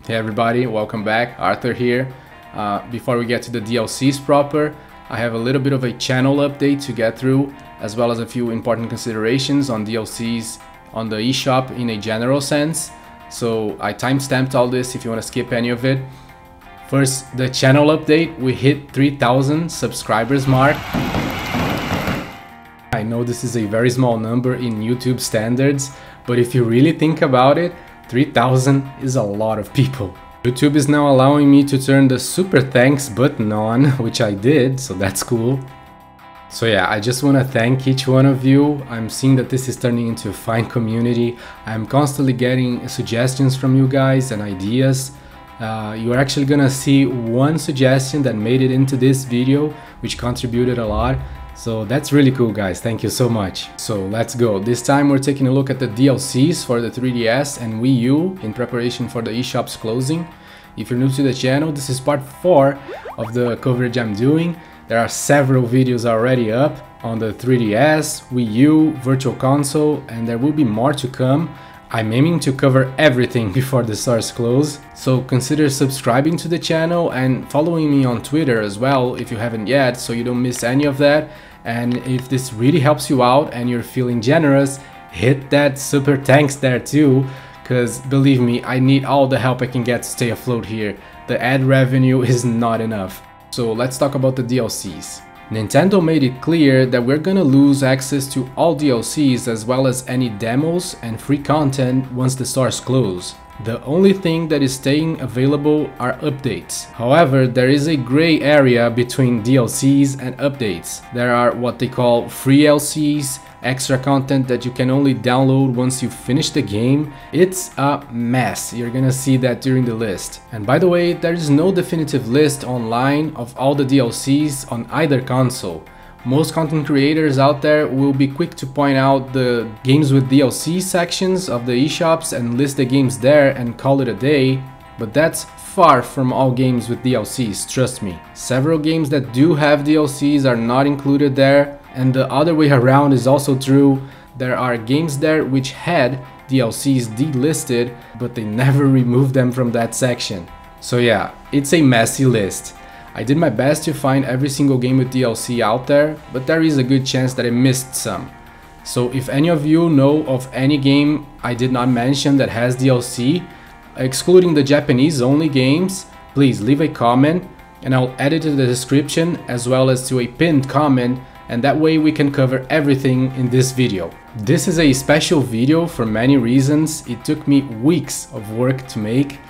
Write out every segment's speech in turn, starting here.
Hey everybody, welcome back. Arthur here. Before we get to the DLCs proper, I have a little bit of a channel update to get through, as well as a few important considerations on DLCs on the eShop in a general sense. So I timestamped all this if you want to skip any of it. First, the channel update. We hit 3,000 subscribers mark. I know this is a very small number in YouTube standards, but if you really think about it, 3,000 is a lot of people. YouTube is now allowing me to turn the super thanks button on, which I did, so that's cool. So yeah, I just want to thank each one of you. I'm seeing that this is turning into a fine community. I'm constantly getting suggestions from you guys and ideas. You're actually gonna see one suggestion that made it into this video, which contributed a lot. So that's really cool, guys. Thank you so much. So let's go. This time we're taking a look at the DLCs for the 3DS and Wii U in preparation for the eShop's closing. If you're new to the channel, this is part 4 of the coverage I'm doing. There are several videos already up on the 3DS, Wii U, Virtual Console, and there will be more to come. I'm aiming to cover everything before the stores close, so consider subscribing to the channel and following me on Twitter as well if you haven't yet, so you don't miss any of that. And if this really helps you out and you're feeling generous, hit that super thanks there too, because believe me, I need all the help I can get to stay afloat here. The ad revenue is not enough. So let's talk about the DLCs. Nintendo made it clear that we're gonna lose access to all DLCs as well as any demos and free content once the stores close. The only thing that is staying available are updates. However, there is a gray area between DLCs and updates. There are what they call free LCs, extra content that you can only download once you finish the game. It's a mess. You're gonna see that during the list. And by the way, there is no definitive list online of all the DLCs on either console. Most content creators out there will be quick to point out the games with DLC sections of the eShops and list the games there and call it a day, but that's far from all games with DLCs, trust me. Several games that do have DLCs are not included there, and the other way around is also true. There are games there which had DLCs delisted, but they never removed them from that section. So yeah, it's a messy list. I did my best to find every single game with DLC out there, but there is a good chance that I missed some. So if any of you know of any game I did not mention that has DLC, excluding the Japanese only games, please leave a comment and I'll add it to the description as well as to a pinned comment, and that way we can cover everything in this video. This is a special video for many reasons. It took me weeks of work to make.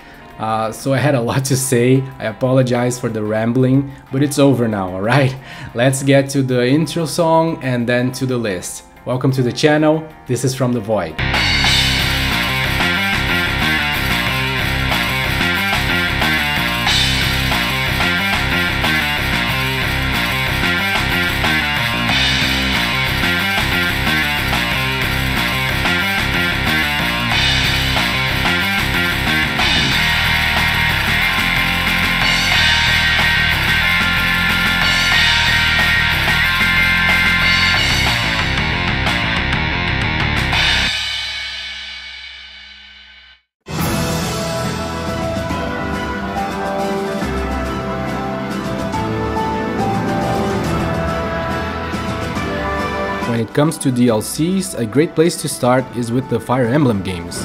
So I had a lot to say. I apologize for the rambling, but it's over now, alright? Let's get to the intro song and then to the list. Welcome to the channel, this is From the Void. When it comes to DLCs, a great place to start is with the Fire Emblem games.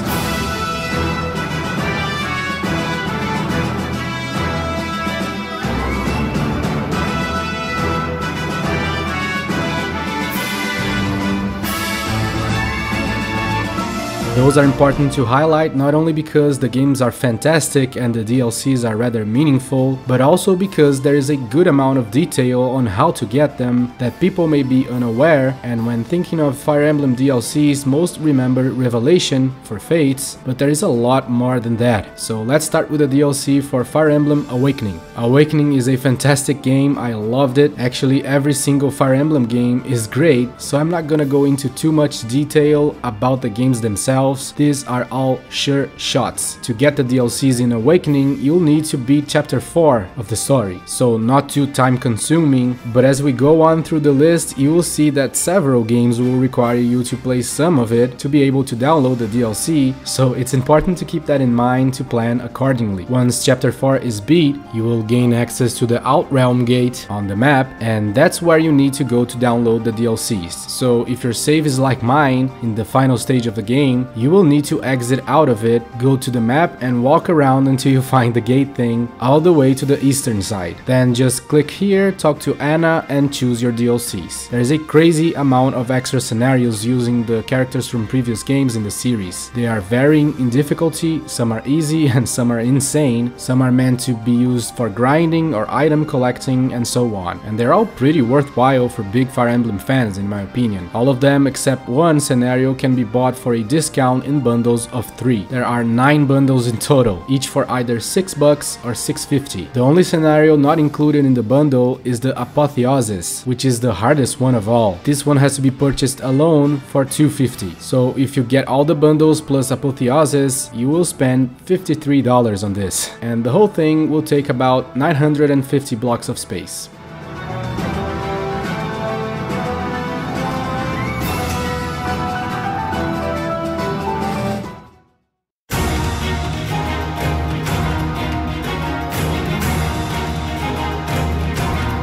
Those are important to highlight not only because the games are fantastic and the DLCs are rather meaningful, but also because there is a good amount of detail on how to get them that people may be unaware, and when thinking of Fire Emblem DLCs most remember Revelation for Fates, but there is a lot more than that. So let's start with the DLC for Fire Emblem Awakening. Awakening is a fantastic game, I loved it. Actually every single Fire Emblem game is great, so I'm not gonna go into too much detail about the games themselves. themselves, these are all sure shots. To get the DLCs in Awakening, you'll need to beat chapter 4 of the story, so not too time consuming, but as we go on through the list, you will see that several games will require you to play some of it to be able to download the DLC, so it's important to keep that in mind to plan accordingly. Once chapter 4 is beat, you will gain access to the Outrealm gate on the map, and that's where you need to go to download the DLCs. So if your save is like mine, in the final stage of the game, you will need to exit out of it, go to the map and walk around until you find the gate thing all the way to the eastern side. Then just click here, talk to Anna and choose your DLCs. There is a crazy amount of extra scenarios using the characters from previous games in the series. They are varying in difficulty, some are easy and some are insane, some are meant to be used for grinding or item collecting and so on. And they're all pretty worthwhile for big Fire Emblem fans in my opinion. All of them except one scenario can be bought for a discount in bundles of 3. There are 9 bundles in total, each for either $6 or $6.50. The only scenario not included in the bundle is the Apotheosis, which is the hardest one of all. This one has to be purchased alone for $2.50. So if you get all the bundles plus Apotheosis, you will spend $53 on this. And the whole thing will take about 950 blocks of space.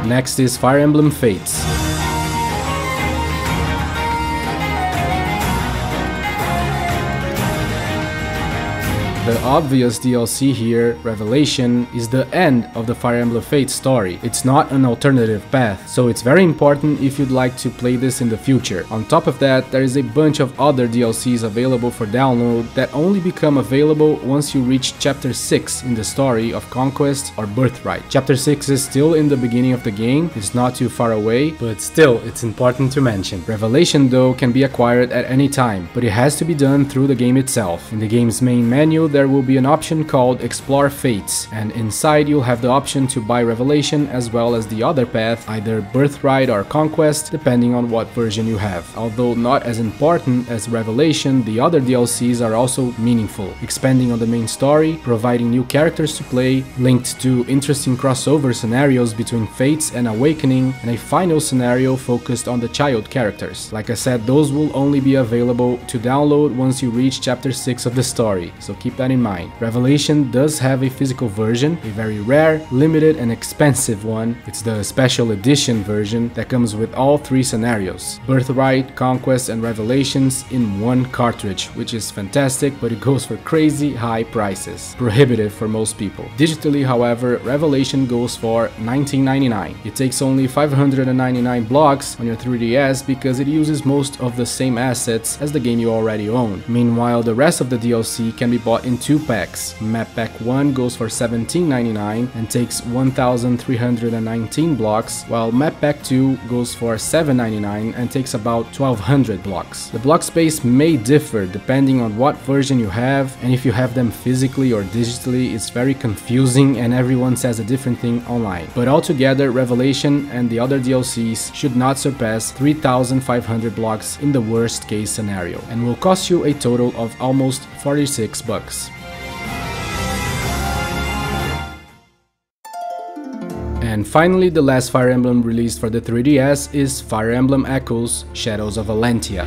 Next is Fire Emblem Fates. The obvious DLC here, Revelation, is the end of the Fire Emblem Fates story. It's not an alternative path, so it's very important if you'd like to play this in the future. On top of that, there is a bunch of other DLCs available for download that only become available once you reach Chapter 6 in the story of Conquest or Birthright. Chapter 6 is still in the beginning of the game, it's not too far away, but still, it's important to mention. Revelation though can be acquired at any time, but it has to be done through the game itself. In the game's main menu, there will be an option called Explore Fates, and inside you'll have the option to buy Revelation as well as the other path, either Birthright or Conquest, depending on what version you have. Although not as important as Revelation, the other DLCs are also meaningful, expanding on the main story, providing new characters to play, linked to interesting crossover scenarios between Fates and Awakening, and a final scenario focused on the child characters. Like I said, those will only be available to download once you reach Chapter 6 of the story, so keep that in mind. Revelation does have a physical version, a very rare, limited and expensive one. It's the special edition version that comes with all 3 scenarios, Birthright, Conquest and Revelations in one cartridge, which is fantastic, but it goes for crazy high prices, prohibitive for most people. Digitally, however, Revelation goes for $19.99. It takes only 599 blocks on your 3DS because it uses most of the same assets as the game you already own. Meanwhile, the rest of the DLC can be bought in 2 packs. Map Pack 1 goes for $17.99 and takes 1,319 blocks, while Map Pack 2 goes for $7.99 and takes about 1,200 blocks. The block space may differ depending on what version you have, and if you have them physically or digitally, it's very confusing and everyone says a different thing online. But altogether, Revelation and the other DLCs should not surpass 3,500 blocks in the worst case scenario, and will cost you a total of almost $46. And finally, the last Fire Emblem released for the 3DS is Fire Emblem Echoes: Shadows of Valentia.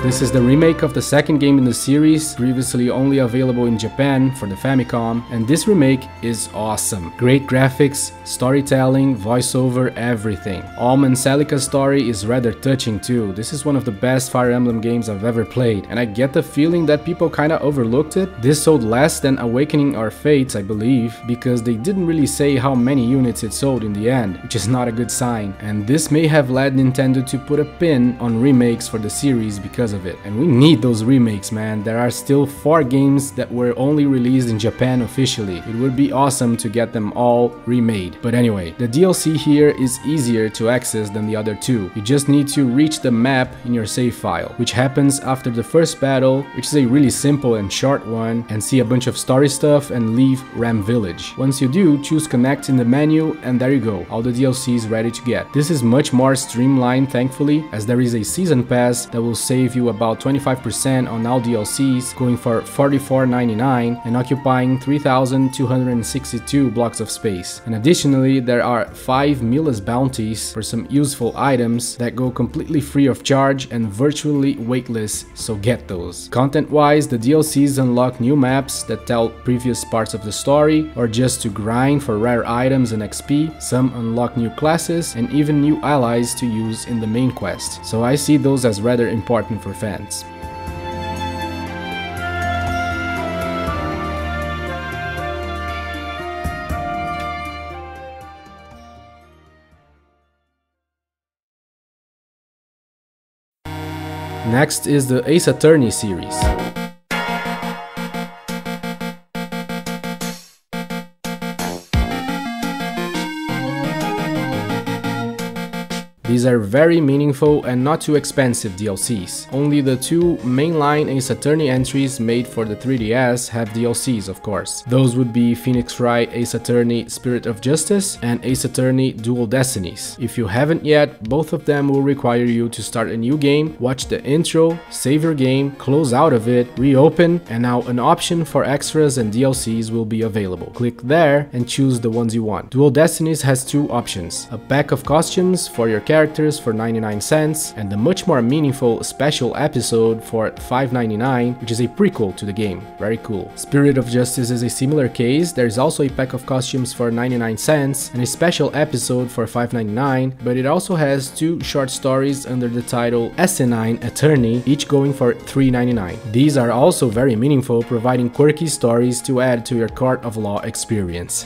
This is the remake of the second game in the series, previously only available in Japan for the Famicom, and this remake is awesome. Great graphics, storytelling, voiceover, everything. Alm and Celica's story is rather touching too. This is one of the best Fire Emblem games I've ever played, and I get the feeling that people kinda overlooked it. This sold less than Awakening or Fates, I believe, because they didn't really say how many units it sold in the end, which is not a good sign, and this may have led Nintendo to put a pin on remakes for the series because of it. And we need those remakes, man. There are still 4 games that were only released in Japan officially. It would be awesome to get them all remade. But anyway, the DLC here is easier to access than the other 2. You just need to reach the map in your save file, which happens after the first battle, which is a really simple and short one, and see a bunch of story stuff and leave Ram Village. Once you do, choose connect in the menu and there you go, all the DLCs ready to get. This is much more streamlined thankfully, as there is a season pass that will save you about 25% on all DLCs, going for $44.99 and occupying 3,262 blocks of space. And additionally, there are 5 Mila's bounties for some useful items that go completely free of charge and virtually weightless, so get those. Content-wise, the DLCs unlock new maps that tell previous parts of the story, or just to grind for rare items and XP. Some unlock new classes and even new allies to use in the main quest, so I see those as rather important for fans. Next is the Ace Attorney series. These are very meaningful and not too expensive DLCs. Only the 2 mainline Ace Attorney entries made for the 3DS have DLCs, of course. Those would be Phoenix Wright Ace Attorney Spirit of Justice and Ace Attorney Dual Destinies. If you haven't yet, both of them will require you to start a new game, watch the intro, save your game, close out of it, reopen, and now an option for extras and DLCs will be available. Click there and choose the ones you want. Dual Destinies has 2 options: a pack of costumes for your characters for 99 cents and the much more meaningful special episode for $5.99, which is a prequel to the game. Very cool. Spirit of Justice is a similar case. There's also a pack of costumes for 99 cents and a special episode for $5.99, but it also has 2 short stories under the title S.T.E.A.M Attorney, each going for $3.99. These are also very meaningful, providing quirky stories to add to your court of law experience.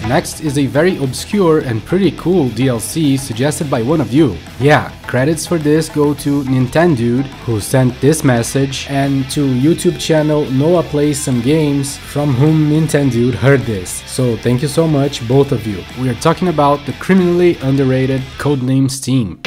Next is a very obscure and pretty cool DLC suggested by one of you. Yeah, credits for this go to Nintendude, who sent this message, and to YouTube channel Noah Plays Some Games, from whom Nintendude heard this. So thank you so much, both of you. We are talking about the criminally underrated codename S.T.E.A.M.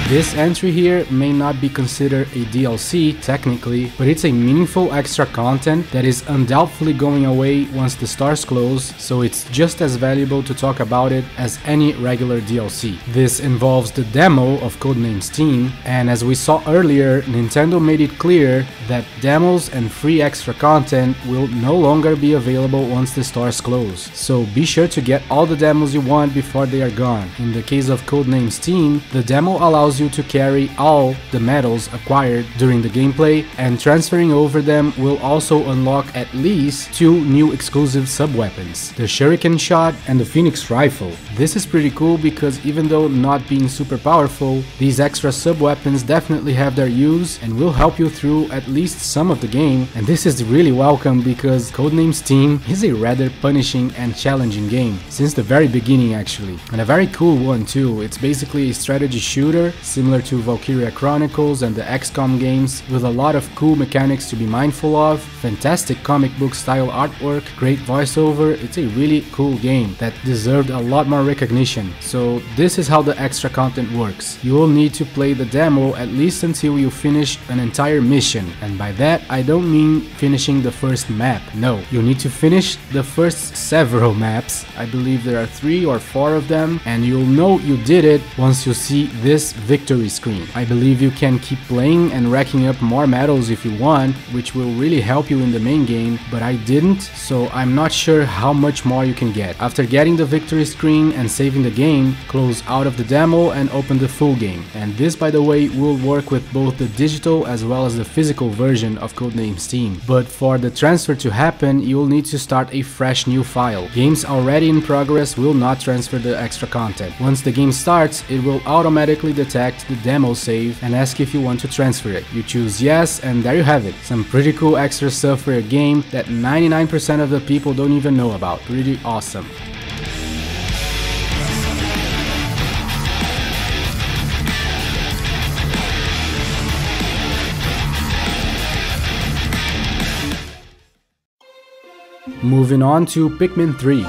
This entry here may not be considered a DLC technically, but it's a meaningful extra content that is undoubtedly going away once the stores close, so it's just as valuable to talk about it as any regular DLC. This involves the demo of codename S.T.E.A.M, and as we saw earlier, Nintendo made it clear that demos and free extra content will no longer be available once the stores close. So be sure to get all the demos you want before they are gone. In the case of codename S.T.E.A.M, the demo allows you to carry all the medals acquired during the gameplay, and transferring over them will also unlock at least 2 new exclusive sub-weapons, the Shuriken Shot and the Phoenix Rifle. This is pretty cool because even though not being super powerful, these extra sub-weapons definitely have their use and will help you through at least some of the game, and this is really welcome because codename S.T.E.A.M is a rather punishing and challenging game, since the very beginning actually, and a very cool one too. It's basically a strategy shooter similar to Valkyria Chronicles and the XCOM games, with a lot of cool mechanics to be mindful of, fantastic comic book style artwork, great voiceover. It's a really cool game that deserved a lot more recognition. So this is how the extra content works. You will need to play the demo at least until you finish an entire mission, and by that I don't mean finishing the first map. No, you need to finish the first several maps. I believe there are 3 or 4 of them, and you'll know you did it once you see this victory victory screen. I believe you can keep playing and racking up more medals if you want, which will really help you in the main game, but I didn't, so I'm not sure how much more you can get. After getting the victory screen and saving the game, close out of the demo and open the full game. And this, by the way, will work with both the digital as well as the physical version of Codename Steam. But for the transfer to happen, you will need to start a fresh new file. Games already in progress will not transfer the extra content. Once the game starts, it will automatically detect the demo save and ask if you want to transfer it. You choose yes, and there you have it. Some pretty cool extra stuff for a game that 99% of the people don't even know about. Pretty awesome. Moving on to Pikmin 3.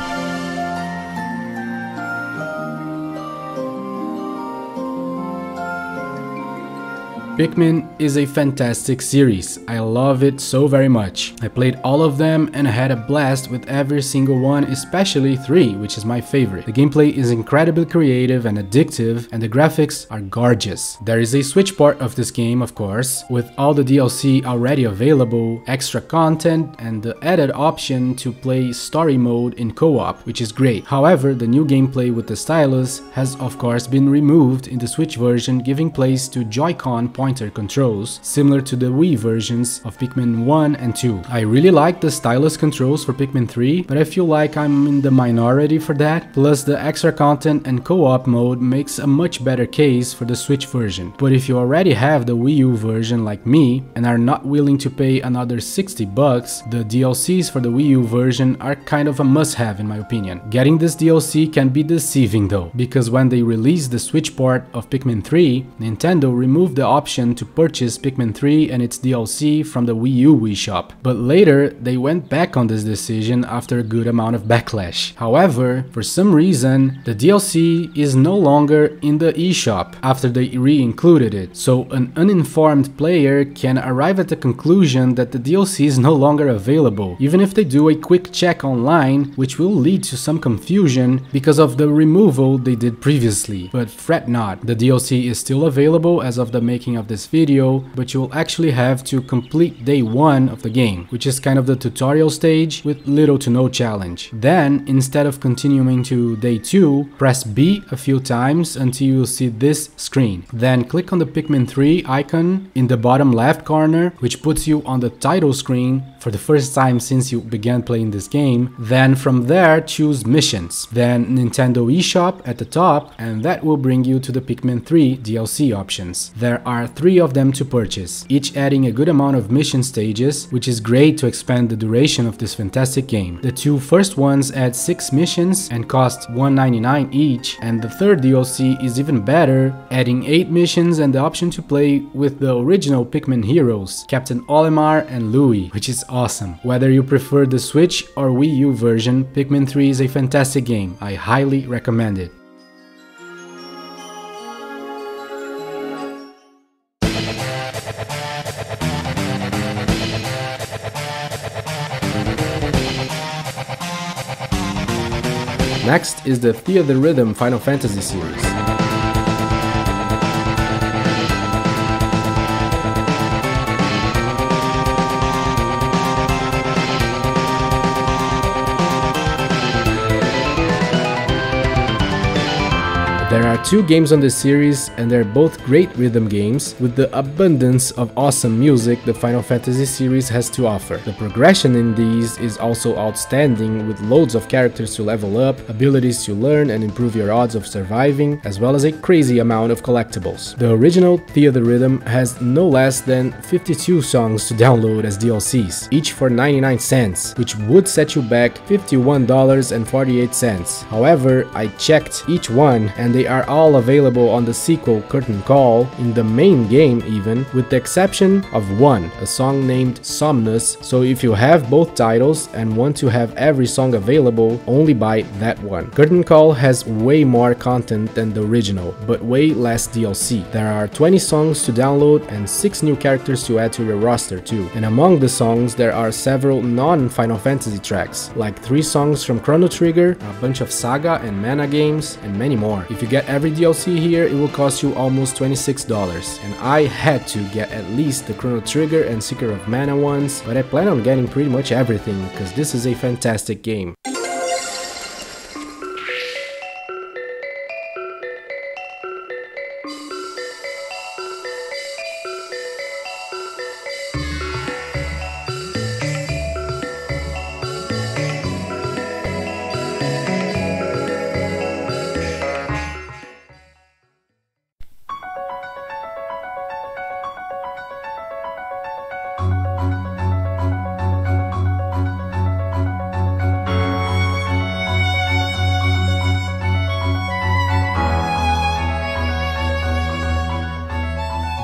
Pikmin is a fantastic series. I love it so very much. I played all of them and I had a blast with every single one, especially 3, which is my favorite. The gameplay is incredibly creative and addictive, and the graphics are gorgeous. There is a Switch port of this game, of course, with all the DLC already available, extra content, and the added option to play story mode in co-op, which is great. However, the new gameplay with the stylus has of course been removed in the Switch version, giving place to Joy-Con pointer controls, similar to the Wii versions of Pikmin 1 and 2. I really like the stylus controls for Pikmin 3, but I feel like I'm in the minority for that. Plus, the extra content and co-op mode makes a much better case for the Switch version. But if you already have the Wii U version like me and are not willing to pay another 60 bucks, the DLCs for the Wii U version are kind of a must-have in my opinion. Getting this DLC can be deceiving though, because when they released the Switch port of Pikmin 3, Nintendo removed the option to purchase Pikmin 3 and its DLC from the Wii U eshop, but later they went back on this decision after a good amount of backlash. However, for some reason, the DLC is no longer in the eshop after they re-included it, so an uninformed player can arrive at the conclusion that the DLC is no longer available, even if they do a quick check online, which will lead to some confusion because of the removal they did previously. But fret not, the DLC is still available as of the making of this video, but you will actually have to complete day 1 of the game, which is kind of the tutorial stage with little to no challenge. Then, instead of continuing to day 2, press B a few times until you see this screen. Then click on the Pikmin 3 icon in the bottom left corner, which puts you on the title screen for the first time since you began playing this game. Then from there, choose missions, then Nintendo eShop at the top, and that will bring you to the Pikmin 3 DLC options. There are 3 of them to purchase, each adding a good amount of mission stages, which is great to expand the duration of this fantastic game. The 2 first ones add 6 missions and cost $1.99 each, and the third DLC is even better, adding 8 missions and the option to play with the original Pikmin heroes, Captain Olimar and Louie, which is awesome. Whether you prefer the Switch or Wii U version, Pikmin 3 is a fantastic game. I highly recommend it. Next is the Theathrythm Final Fantasy series. There are 2 games on this series, and they're both great rhythm games with the abundance of awesome music the Final Fantasy series has to offer. The progression in these is also outstanding, with loads of characters to level up, abilities to learn and improve your odds of surviving, as well as a crazy amount of collectibles. The original Theathrythm has no less than 52 songs to download as DLCs, each for 99 cents, which would set you back $51.48. However, I checked each one and they are all available on the sequel Curtain Call, in the main game even, with the exception of one, a song named Somnus, so if you have both titles and want to have every song available, only buy that one. Curtain Call has way more content than the original, but way less DLC. There are 20 songs to download and 6 new characters to add to your roster too, and among the songs there are several non-Final Fantasy tracks, like 3 songs from Chrono Trigger, a bunch of Saga and Mana games, and many more. If you get every DLC here, it will cost you almost $26, and I had to get at least the Chrono Trigger and Seeker of Mana ones, but I plan on getting pretty much everything, because this is a fantastic game.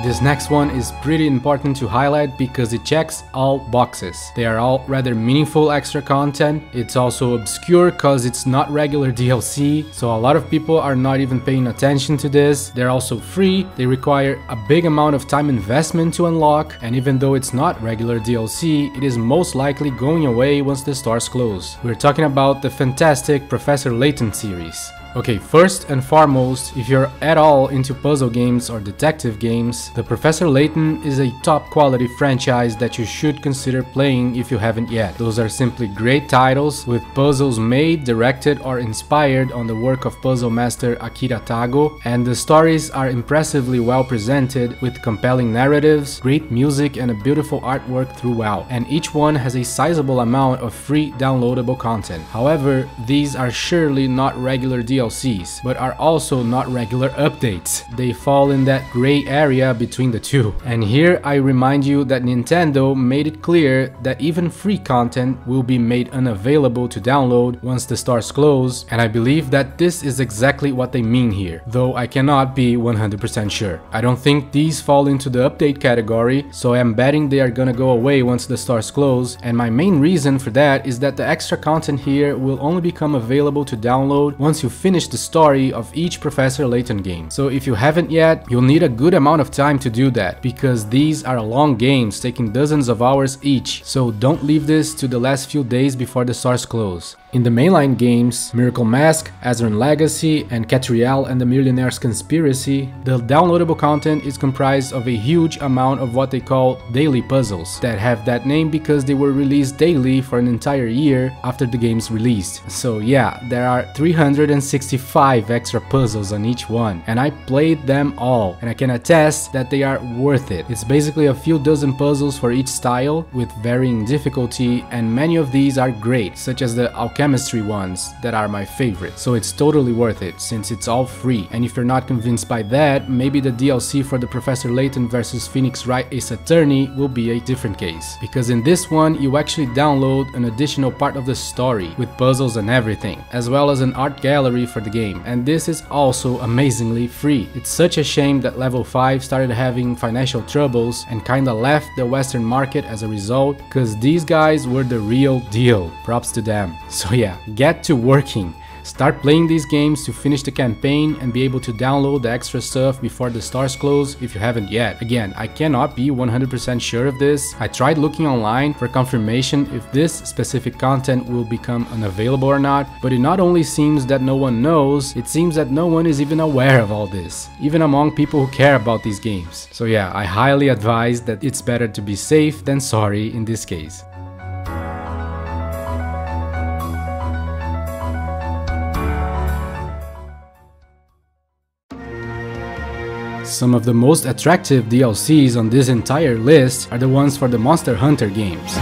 This next one is pretty important to highlight because it checks all boxes. They are all rather meaningful extra content. It's also obscure cause it's not regular DLC, so a lot of people are not even paying attention to this. They're also free, they require a big amount of time investment to unlock, and even though it's not regular DLC, it is most likely going away once the stores close. We're talking about the fantastic Professor Layton series. Okay, first and foremost, if you're at all into puzzle games or detective games, the Professor Layton is a top quality franchise that you should consider playing if you haven't yet. Those are simply great titles with puzzles made, directed or inspired on the work of puzzle master Akira Tago, and the stories are impressively well presented with compelling narratives, great music and a beautiful artwork throughout, and each one has a sizable amount of free downloadable content. However, these are surely not regular DLCs, but are also not regular updates. They fall in that gray area between the two. And here I remind you that Nintendo made it clear that even free content will be made unavailable to download once the stores close, and I believe that this is exactly what they mean here, though I cannot be 100% sure. I don't think these fall into the update category, so I'm betting they are gonna go away once the stores close, and my main reason for that is that the extra content here will only become available to download once you finish the story of each Professor Layton game. So if you haven't yet, you'll need a good amount of time to do that, because these are long games taking dozens of hours each, so don't leave this to the last few days before the stores close. In the mainline games, Miracle Mask, Azran Legacy, and Catriel and the Millionaire's Conspiracy, the downloadable content is comprised of a huge amount of what they call daily puzzles, that have that name because they were released daily for an entire year after the game's released. So yeah, there are 365 extra puzzles on each one, and I played them all, and I can attest that they are worth it. It's basically a few dozen puzzles for each style, with varying difficulty, and many of these are great, such as the Chemistry ones that are my favorite, so it's totally worth it since it's all free. And if you're not convinced by that, maybe the DLC for the Professor Layton vs Phoenix Wright Ace Attorney will be a different case, because in this one you actually download an additional part of the story with puzzles and everything, as well as an art gallery for the game, and this is also amazingly free. It's such a shame that Level 5 started having financial troubles and kinda left the Western market as a result, cause these guys were the real deal. Props to them. So yeah, get to working. Start playing these games to finish the campaign and be able to download the extra stuff before the stores close if you haven't yet. Again, I cannot be 100% sure of this. I tried looking online for confirmation if this specific content will become unavailable or not, but it not only seems that no one knows, it seems that no one is even aware of all this, even among people who care about these games. So yeah, I highly advise that it's better to be safe than sorry in this case. Some of the most attractive DLCs on this entire list are the ones for the Monster Hunter games.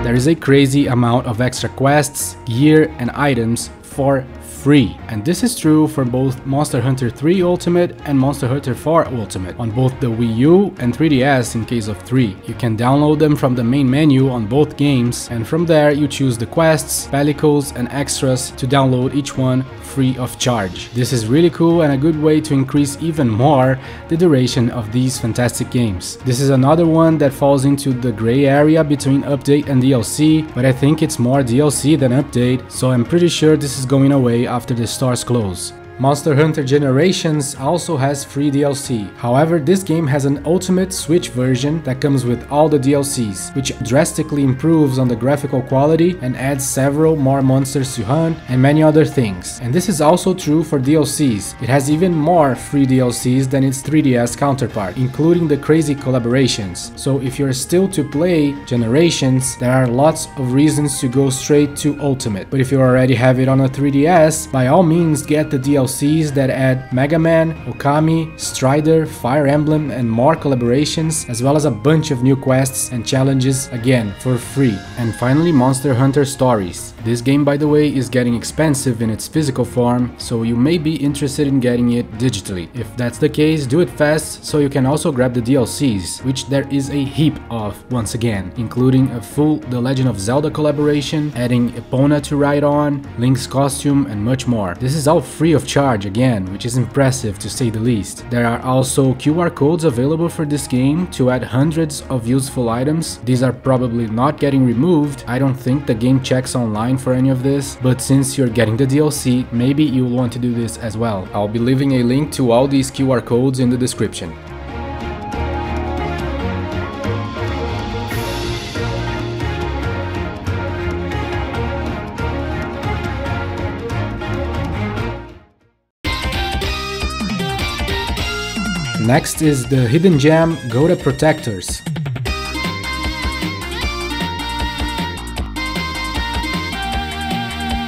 There is a crazy amount of extra quests, gear and items for free, and this is true for both Monster Hunter 3 Ultimate and Monster Hunter 4 Ultimate on both the Wii U and 3DS in case of 3. You can download them from the main menu on both games, and from there you choose the quests, pellicles and extras to download each one free of charge. This is really cool and a good way to increase even more the duration of these fantastic games. This is another one that falls into the gray area between update and DLC, but I think it's more DLC than update, so I'm pretty sure this is going away after the stores close. Monster Hunter Generations also has free DLC. However, this game has an Ultimate Switch version that comes with all the DLCs, which drastically improves on the graphical quality and adds several more monsters to hunt and many other things. And this is also true for DLCs. It has even more free DLCs than its 3DS counterpart, including the crazy collaborations. So if you're still to play Generations, there are lots of reasons to go straight to Ultimate. But if you already have it on a 3DS, by all means get the DLCs that add Mega Man, Okami, Strider, Fire Emblem and more collaborations, as well as a bunch of new quests and challenges, again for free. And finally, Monster Hunter Stories. This game, by the way, is getting expensive in its physical form, so you may be interested in getting it digitally. If that's the case, do it fast so you can also grab the DLCs, which there is a heap of once again, including a full The Legend of Zelda collaboration, adding Epona to ride on, Link's costume and much more. This is all free of charge again, which is impressive to say the least. There are also QR codes available for this game to add hundreds of useful items. These are probably not getting removed. I don't think the game checks online for any of this, but since you're getting the DLC, maybe you'll want to do this as well. I'll be leaving a link to all these QR codes in the description. Next is the Hidden Gem Goda Protectors.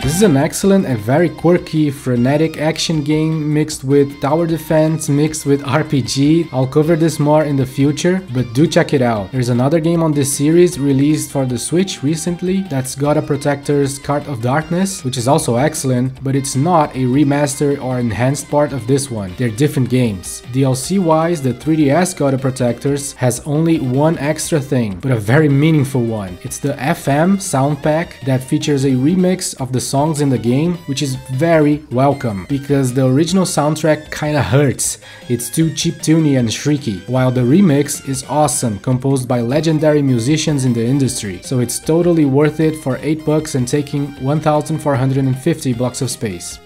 This is an excellent and very quirky, frenetic action game mixed with tower defense, mixed with RPG. I'll cover this more in the future, but do check it out. There's another game on this series released for the Switch recently, that's Goda Protectors Cart of Darkness, which is also excellent, but it's not a remaster or enhanced part of this one. They're different games. DLC wise, the 3DS Goda Protectors has only one extra thing, but a very meaningful one. It's the FM sound pack that features a remix of the songs in the game, which is very welcome because the original soundtrack kinda hurts. It's too chiptune and shrieky, while the remix is awesome, composed by legendary musicians in the industry. So it's totally worth it for $8 and taking 1,450 blocks of space.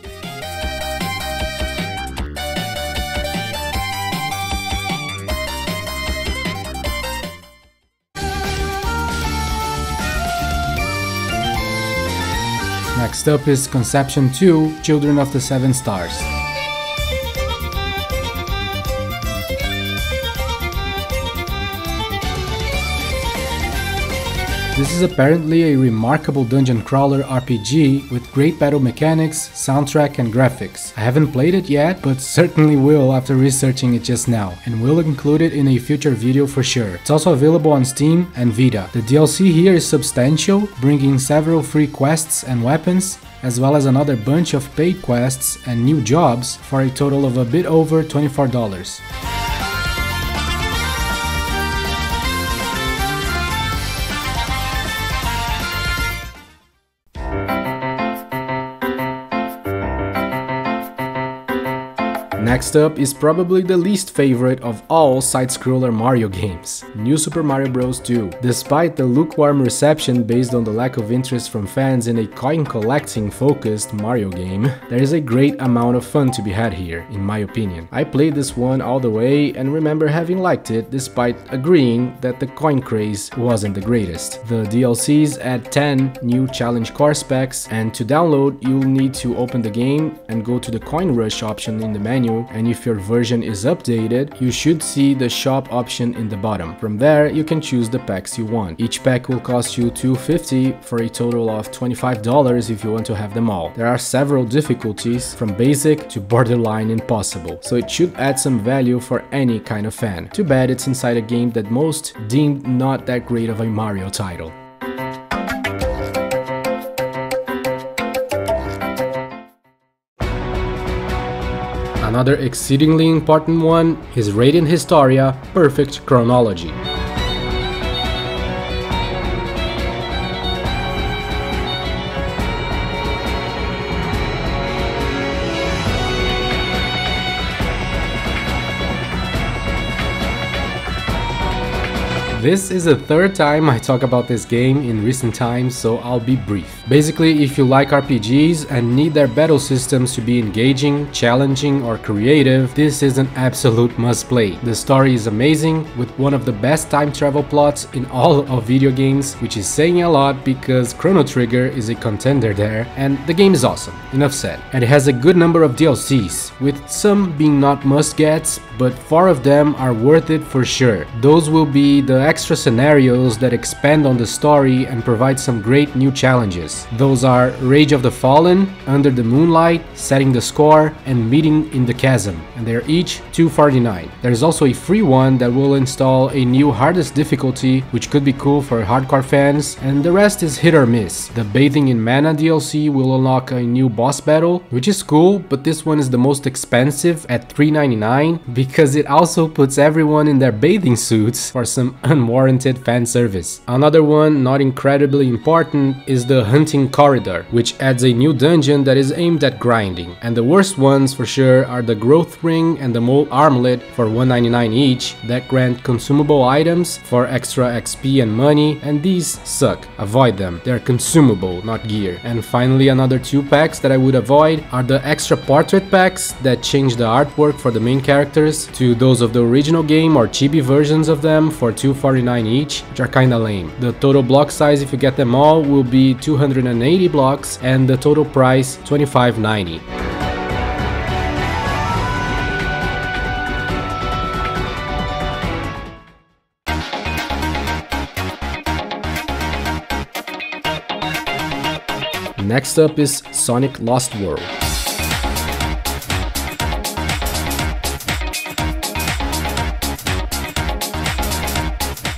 Next up is Conception 2, Children of the Seven Stars. This is apparently a remarkable dungeon crawler RPG with great battle mechanics, soundtrack and graphics. I haven't played it yet, but certainly will after researching it just now, and will include it in a future video for sure. It's also available on Steam and Vita. The DLC here is substantial, bringing several free quests and weapons, as well as another bunch of paid quests and new jobs for a total of a bit over $24. Next up is probably the least favorite of all side-scroller Mario games, New Super Mario Bros. 2. Despite the lukewarm reception based on the lack of interest from fans in a coin-collecting focused Mario game, there is a great amount of fun to be had here, in my opinion. I played this one all the way and remember having liked it despite agreeing that the coin craze wasn't the greatest. The DLCs add 10 new challenge course packs, and to download you'll need to open the game and go to the coin rush option in the menu, and if your version is updated, you should see the shop option in the bottom. From there, you can choose the packs you want. Each pack will cost you $2.50 for a total of $25 if you want to have them all. There are several difficulties, from basic to borderline impossible, so it should add some value for any kind of fan. Too bad it's inside a game that most deemed not that great of a Mario title. Another exceedingly important one is Raiden Historia Perfect Chronology. This is the third time I talk about this game in recent times, so I'll be brief. Basically, if you like RPGs and need their battle systems to be engaging, challenging, or creative, this is an absolute must-play. The story is amazing, with one of the best time travel plots in all of video games, which is saying a lot because Chrono Trigger is a contender there, and the game is awesome, enough said. And it has a good number of DLCs, with some being not must-gets, but 4 of them are worth it for sure. Those will be the extra scenarios that expand on the story and provide some great new challenges. Those are Rage of the Fallen, Under the Moonlight, Setting the Score, and Meeting in the Chasm, and they're each $2.49. There's also a free one that will install a new hardest difficulty, which could be cool for hardcore fans, and the rest is hit or miss. The Bathing in Mana DLC will unlock a new boss battle, which is cool, but this one is the most expensive at $3.99 because it also puts everyone in their bathing suits for some unwarranted fan service. Another one, not incredibly important, is the Hunting Corridor, which adds a new dungeon that is aimed at grinding. And the worst ones for sure are the Growth Ring and the Mole Armlet for $1.99 each that grant consumable items for extra XP and money, and these suck. Avoid them. They're consumable, not gear. And finally, another 2 packs that I would avoid are the extra portrait packs that change the artwork for the main characters to those of the original game or chibi versions of them for $2.49 each, which are kinda lame. The total block size, if you get them all, will be 280 blocks and the total price $25.90. Next up is Sonic Lost World.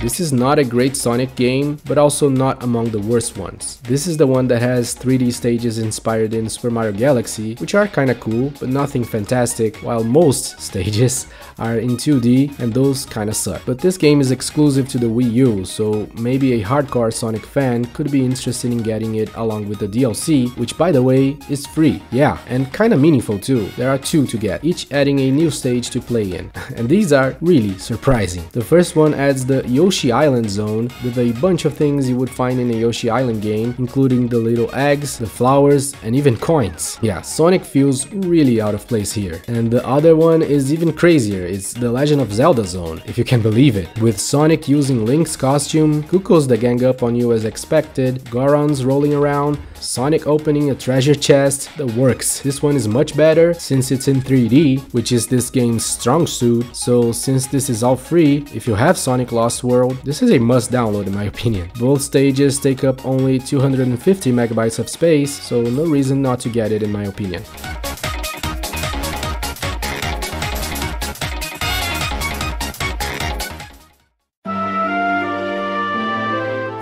This is not a great Sonic game, but also not among the worst ones. This is the one that has 3D stages inspired in Super Mario Galaxy, which are kinda cool, but nothing fantastic, while most stages are in 2D and those kinda suck. But this game is exclusive to the Wii U, so maybe a hardcore Sonic fan could be interested in getting it along with the DLC, which by the way is free. Yeah, and kinda meaningful too. There are 2 to get, each adding a new stage to play in. And these are really surprising. The first one adds the Yoshi Island zone with a bunch of things you would find in a Yoshi Island game, including the little eggs, the flowers, and even coins. Yeah, Sonic feels really out of place here. And the other one is even crazier. It's the Legend of Zelda zone, if you can believe it. With Sonic using Link's costume, Cuckoos that gang up on you as expected, Gorons rolling around, Sonic opening a treasure chest, the works. This one is much better since it's in 3D, which is this game's strong suit. So since this is all free, if you have Sonic Lost World, this is a must download in my opinion. Both stages take up only 250 megabytes of space, so no reason not to get it in my opinion.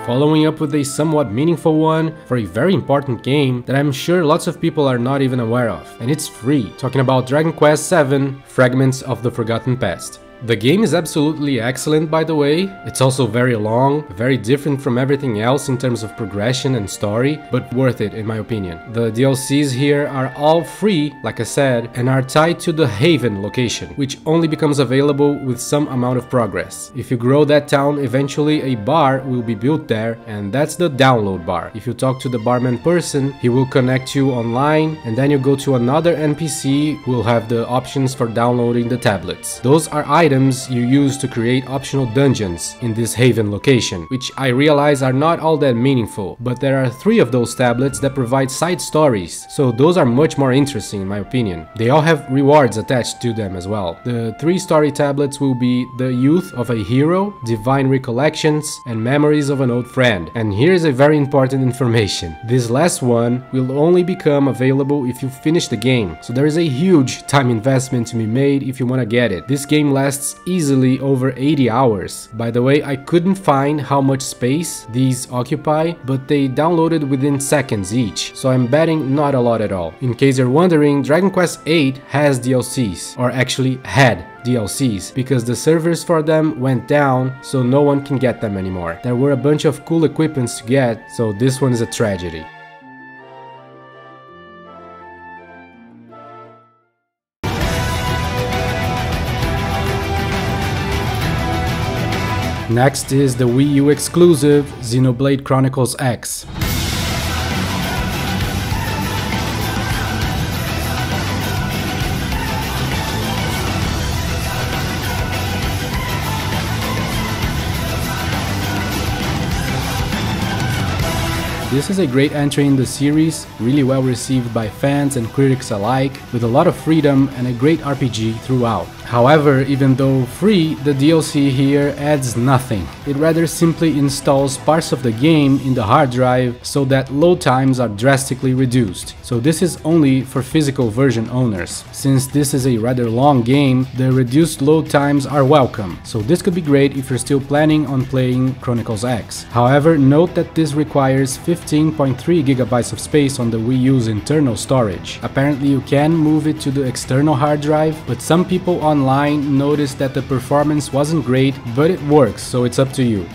Following up with a somewhat meaningful one for a very important game that I'm sure lots of people are not even aware of, and it's free. Talking about Dragon Quest VII: Fragments of the Forgotten Past. The game is absolutely excellent, by the way. It's also very long, very different from everything else in terms of progression and story, but worth it in my opinion. The DLCs here are all free, like I said, and are tied to the Haven location, which only becomes available with some amount of progress. If you grow that town, eventually a bar will be built there, and that's the download bar. If you talk to the barman person, he will connect you online, and then you go to another NPC who will have the options for downloading the tablets. Those are items you use to create optional dungeons in this Haven location, which I realize are not all that meaningful, but there are 3 of those tablets that provide side stories, so those are much more interesting in my opinion. They all have rewards attached to them as well. The 3 story tablets will be the Youth of a Hero, Divine Recollections, and Memories of an Old Friend. And here is a very important information. This last one will only become available if you finish the game, so there is a huge time investment to be made if you want to get it. This game lasts easily over 80 hours. By the way, I couldn't find how much space these occupy, but they downloaded within seconds each, so I'm betting not a lot at all. In case you're wondering, Dragon Quest VIII has DLCs, or actually had DLCs, because the servers for them went down, so no one can get them anymore. There were a bunch of cool equipments to get, so this one is a tragedy. Next is the Wii U exclusive Xenoblade Chronicles X. This is a great entry in the series, really well received by fans and critics alike, with a lot of freedom and a great RPG throughout. However, even though free, the DLC here adds nothing. It rather simply installs parts of the game in the hard drive so that load times are drastically reduced. So this is only for physical version owners. Since this is a rather long game, the reduced load times are welcome. So this could be great if you're still planning on playing Chronicles X. However, note that this requires 15.3 GB of space on the Wii U's internal storage. Apparently you can move it to the external hard drive, but some people online noticed that the performance wasn't great, but it works, so it's up to you.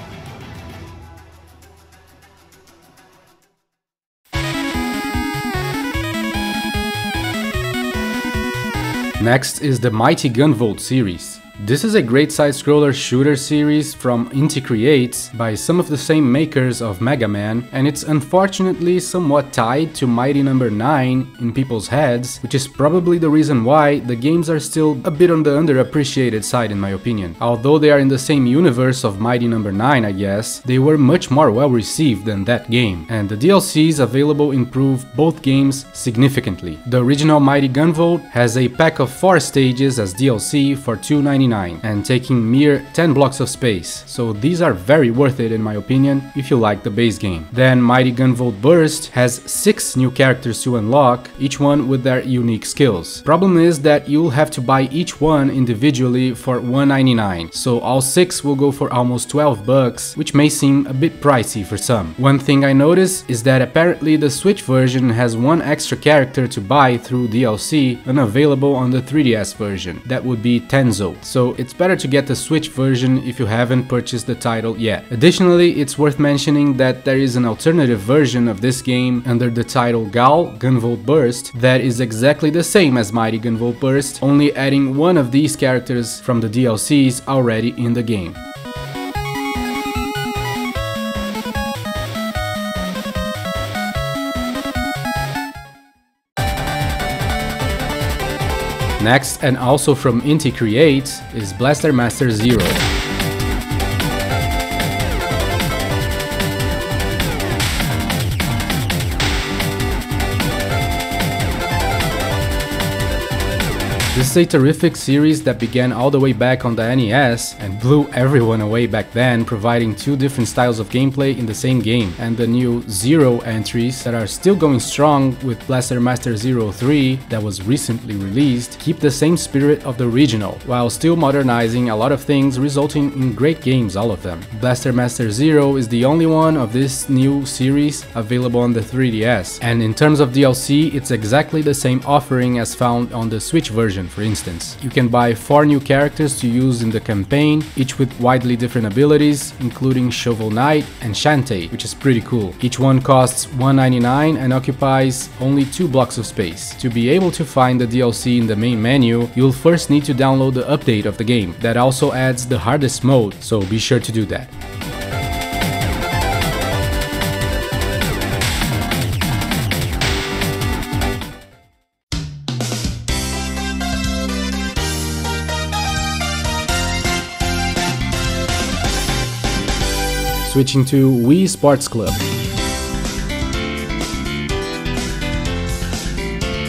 Next is the Mighty Gunvolt series. This is a great side-scroller shooter series from Inti Creates by some of the same makers of Mega Man, and it's unfortunately somewhat tied to Mighty No. 9 in people's heads, which is probably the reason why the games are still a bit on the underappreciated side in my opinion. Although they are in the same universe of Mighty No. 9, I guess, they were much more well received than that game, and the DLCs available improve both games significantly. The original Mighty Gunvolt has a pack of 4 stages as DLC for $2.99. and taking mere 10 blocks of space, so these are very worth it in my opinion if you like the base game. Then Mighty Gunvolt Burst has 6 new characters to unlock, each one with their unique skills. Problem is that you'll have to buy each one individually for $1.99, so all 6 will go for almost 12 bucks, which may seem a bit pricey for some. One thing I noticed is that apparently the Switch version has 1 extra character to buy through DLC unavailable on the 3DS version. That would be Tenzo. So it's better to get the Switch version if you haven't purchased the title yet. Additionally, it's worth mentioning that there is an alternative version of this game under the title Gal Gunvolt Burst that is exactly the same as Mighty Gunvolt Burst, only adding one of these characters from the DLCs already in the game. Next, and also from Inti Creates, is Blaster Master Zero. This is a terrific series that began all the way back on the NES and blew everyone away back then, providing 2 different styles of gameplay in the same game, and the new Zero entries that are still going strong with Blaster Master Zero 3 that was recently released keep the same spirit of the original, while still modernizing a lot of things, resulting in great games, all of them. Blaster Master Zero is the only one of this new series available on the 3DS, and in terms of DLC, it's exactly the same offering as found on the Switch version. For instance, you can buy 4 new characters to use in the campaign, each with widely different abilities, including Shovel Knight and Shantae, which is pretty cool. Each one costs $1.99 and occupies only 2 blocks of space. To be able to find the DLC in the main menu, you'll first need to download the update of the game. That also adds the hardest mode, so be sure to do that. Switching to Wii Sports Club.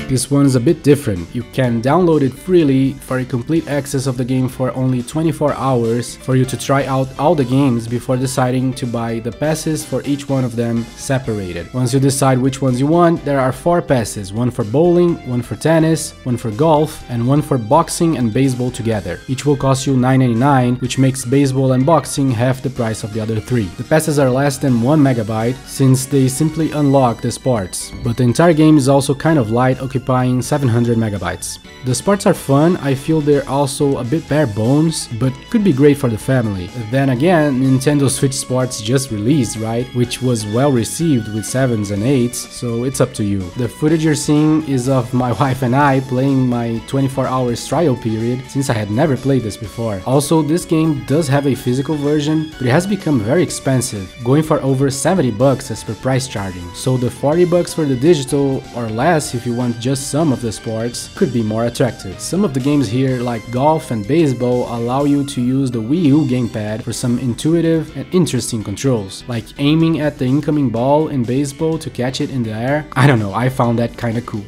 This one is a bit different. You can download it freely for a complete access of the game for only 24 hours for you to try out all the games before deciding to buy the passes for each one of them separated. Once you decide which ones you want, there are 4 passes, one for bowling, one for tennis, one for golf, and one for boxing and baseball together. Each will cost you $9.99, which makes baseball and boxing half the price of the other 3. The passes are less than 1 megabyte since they simply unlock the sports, but the entire game is also kind of light, occupying occupying 700 megabytes. The sports are fun, I feel they're also a bit bare bones, but could be great for the family. Then again, Nintendo Switch Sports just released, right? Which was well received with 7s and 8s, so it's up to you. The footage you're seeing is of my wife and I playing my 24-hour trial period, since I had never played this before. Also, this game does have a physical version, but it has become very expensive, going for over 70 bucks as per price charging. So the 40 bucks for the digital, or less if you want just some of the sports, could be more attractive. Some of the games here, like golf and baseball, allow you to use the Wii U gamepad for some intuitive and interesting controls, like aiming at the incoming ball in baseball to catch it in the air. I don't know, I found that kinda cool.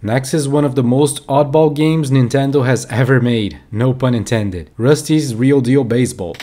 Next is one of the most oddball games Nintendo has ever made, no pun intended, Rusty's Real Deal Baseball.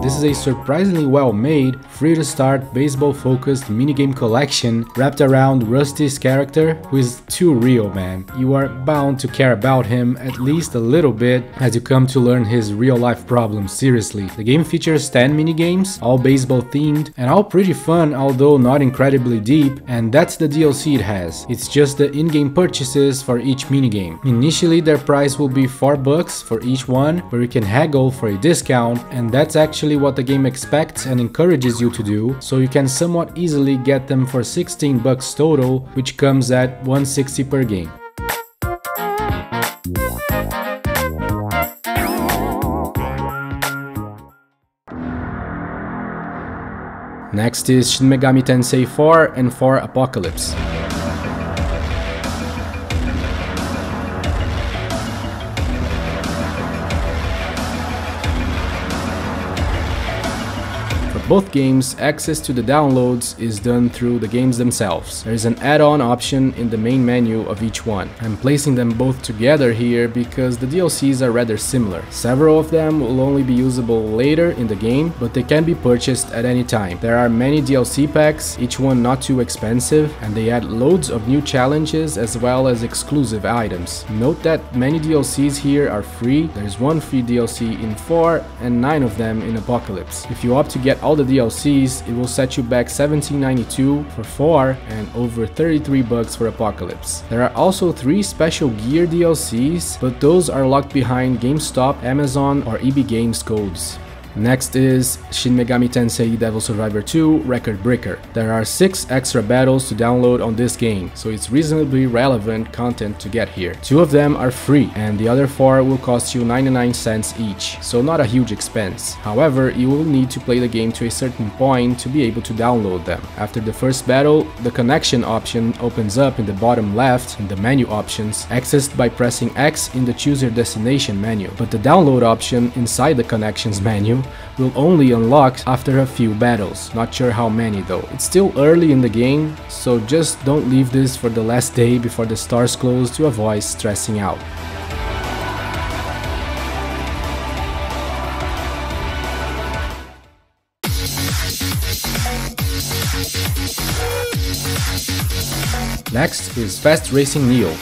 This is a surprisingly well-made, free-to-start, baseball-focused minigame collection wrapped around Rusty's character, who is too real, man. You are bound to care about him at least a little bit as you come to learn his real-life problems seriously. The game features 10 minigames, all baseball-themed, and all pretty fun, although not incredibly deep, and that's the DLC it has. It's just the in-game purchases for each minigame. Initially, their price will be 4 bucks for each one, where you can haggle for a discount, and that's actually what the game expects and encourages you to do, so you can somewhat easily get them for 16 bucks total, which comes at $160 per game. Next is Shin Megami Tensei 4 and 4 Apocalypse. Both games, access to the downloads is done through the games themselves. There is an add-on option in the main menu of each one. I'm placing them both together here because the DLCs are rather similar. Several of them will only be usable later in the game, but they can be purchased at any time. There are many DLC packs, each one not too expensive, and they add loads of new challenges as well as exclusive items. Note that many DLCs here are free. There's one free DLC in 4 and 9 of them in Apocalypse. If you opt to get all the DLCs, it will set you back $17.92 for 4 and over 33 bucks for Apocalypse. There are also 3 special gear DLCs, but those are locked behind GameStop, Amazon or EB Games codes. Next is Shin Megami Tensei Devil Survivor 2 Record Breaker. There are 6 extra battles to download on this game, so it's reasonably relevant content to get here. 2 of them are free, and the other 4 will cost you 99 cents each, so not a huge expense. However, you will need to play the game to a certain point to be able to download them. After the first battle, the connection option opens up in the bottom left in the menu options, accessed by pressing X in the Choose Your Destination menu, but the download option inside the connections menu will only unlock after a few battles. Not sure how many though. It's still early in the game, so just don't leave this for the last day before the stores close to avoid stressing out. Next is Fast Racing Neo.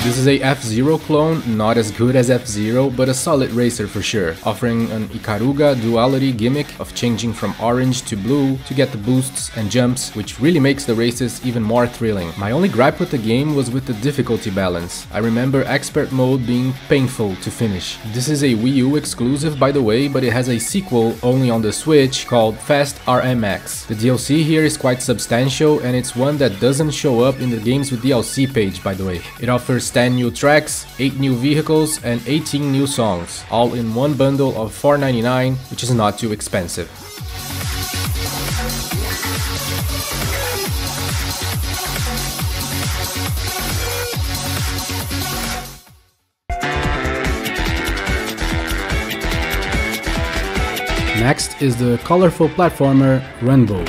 This is a F-Zero clone, not as good as F-Zero, but a solid racer for sure, offering an Ikaruga duality gimmick of changing from orange to blue to get the boosts and jumps, which really makes the races even more thrilling. My only gripe with the game was with the difficulty balance. I remember expert mode being painful to finish. This is a Wii U exclusive by the way, but it has a sequel only on the Switch called Fast RMX. The DLC here is quite substantial, and it's one that doesn't show up in the games with DLC page by the way. It offers 10 new tracks, 8 new vehicles and 18 new songs, all in one bundle of $4.99, which is not too expensive. Next is the colorful platformer Runbow.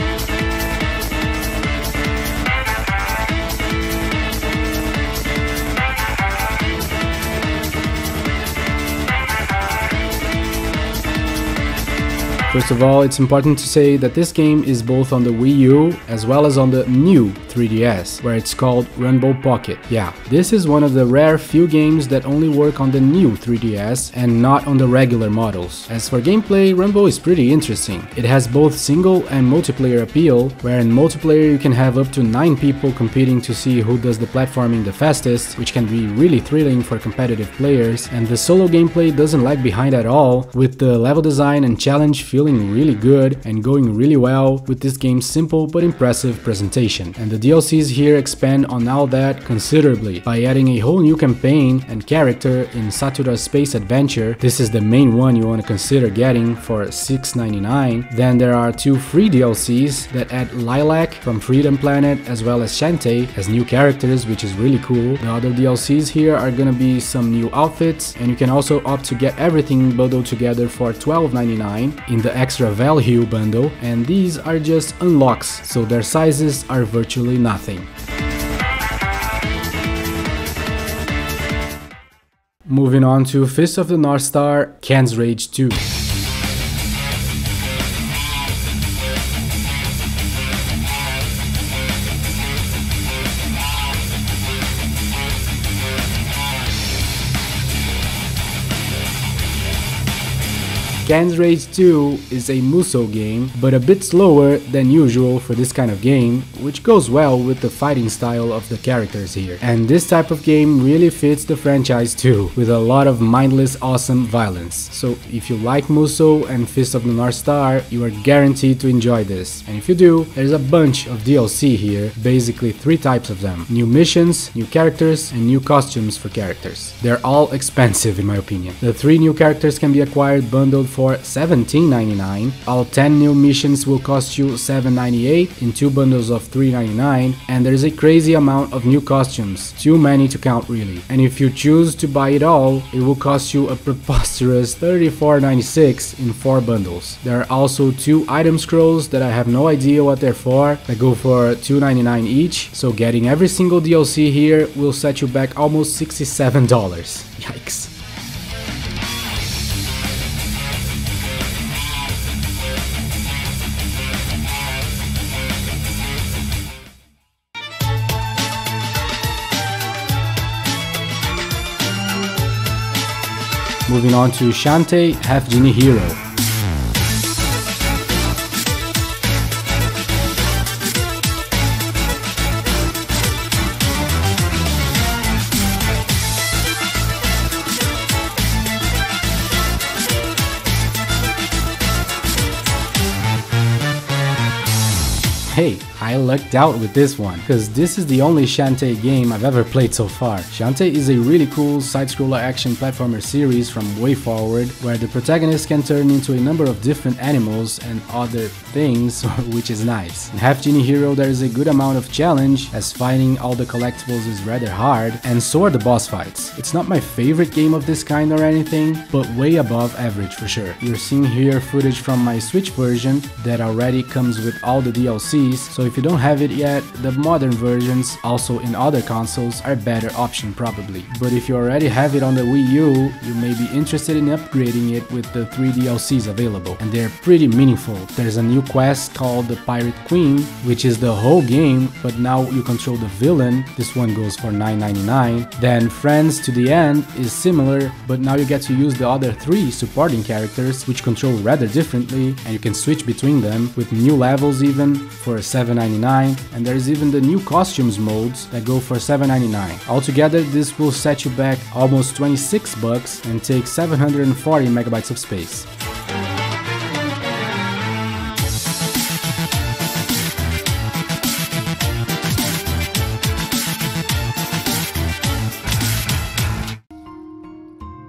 First of all, it's important to say that this game is both on the Wii U as well as on the new 3DS, where it's called Runbow Pocket. Yeah, this is one of the rare few games that only work on the new 3DS and not on the regular models. As for gameplay, Runbow is pretty interesting. It has both single and multiplayer appeal, where in multiplayer you can have up to 9 people competing to see who does the platforming the fastest, which can be really thrilling for competitive players, and the solo gameplay doesn't lag behind at all, with the level design and challenge feeling really good and going really well with this game's simple but impressive presentation. And the DLCs here expand on all that considerably by adding a whole new campaign and character in Satura's Space Adventure. This is the main one you want to consider getting for $6.99. Then there are 2 free DLCs that add Lilac from Freedom Planet as well as Shantae as new characters, which is really cool. The other DLCs here are gonna be some new outfits, and you can also opt to get everything bundled together for $12.99 in the extra value bundle, and these are just unlocks, so their sizes are virtually nothing. Moving on to Fist of the North Star, Ken's Rage 2. Ken's Rage 2 is a Musou game, but a bit slower than usual for this kind of game, which goes well with the fighting style of the characters here. And this type of game really fits the franchise too, with a lot of mindless awesome violence. So if you like Musou and Fist of the North Star, you are guaranteed to enjoy this. And if you do, there's a bunch of DLC here, basically 3 types of them. New missions, new characters, and new costumes for characters. They're all expensive in my opinion. The 3 new characters can be acquired bundled for $17.99. All 10 new missions will cost you $7.98 in 2 bundles of $3.99, and there's a crazy amount of new costumes, too many to count really. And if you choose to buy it all, it will cost you a preposterous $34.96 in 4 bundles. There are also 2 item scrolls that I have no idea what they're for, that go for $2.99 each, so getting every single DLC here will set you back almost $67. Yikes. Moving on to Shantae, Half-Genie Hero. Hey, I lucked out with this one, because this is the only Shantae game I've ever played so far. Shantae is a really cool side-scroller action platformer series from WayForward, where the protagonist can turn into a number of different animals and other things, which is nice. In Half-Genie Hero there is a good amount of challenge, as finding all the collectibles is rather hard, and so are the boss fights. It's not my favorite game of this kind or anything, but way above average for sure. You're seeing here footage from my Switch version that already comes with all the DLCs, so if you don't have it yet, the modern versions, also in other consoles, are a better option probably. But if you already have it on the Wii U, you may be interested in upgrading it with the 3 DLCs available, and they're pretty meaningful. There's a new quest called the Pirate Queen, which is the whole game, but now you control the villain. This one goes for $9.99. Then Friends to the End is similar, but now you get to use the other 3 supporting characters, which control rather differently, and you can switch between them with new levels even for $7.99, and there's even the new costumes modes that go for $7.99. Altogether, this will set you back almost $26 and take 740 megabytes of space.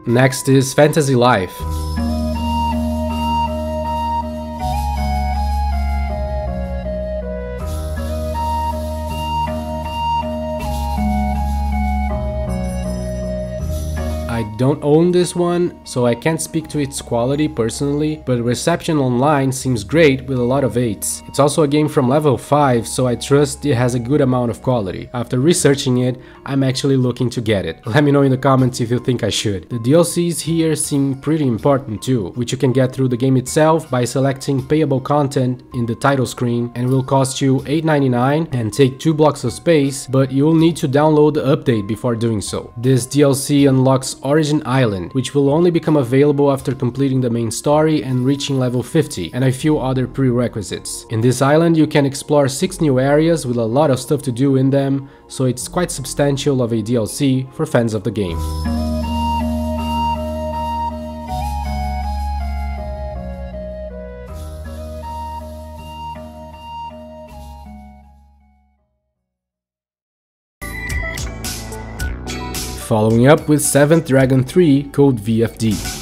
Next is Fantasy Life. I don't own this one, so I can't speak to its quality personally, but reception online seems great with a lot of 8s. It's also a game from level 5, so I trust it has a good amount of quality. After researching it, I'm actually looking to get it. Let me know in the comments if you think I should. The DLCs here seem pretty important too, which you can get through the game itself by selecting payable content in the title screen, and will cost you $8.99 and take 2 blocks of space, but you'll need to download the update before doing so. This DLC unlocks Origin Island, which will only become available after completing the main story and reaching level 50, and a few other prerequisites. In this island you can explore 6 new areas with a lot of stuff to do in them, so it's quite substantial of a DLC for fans of the game. Following up with 7th Dragon 3 code VFD.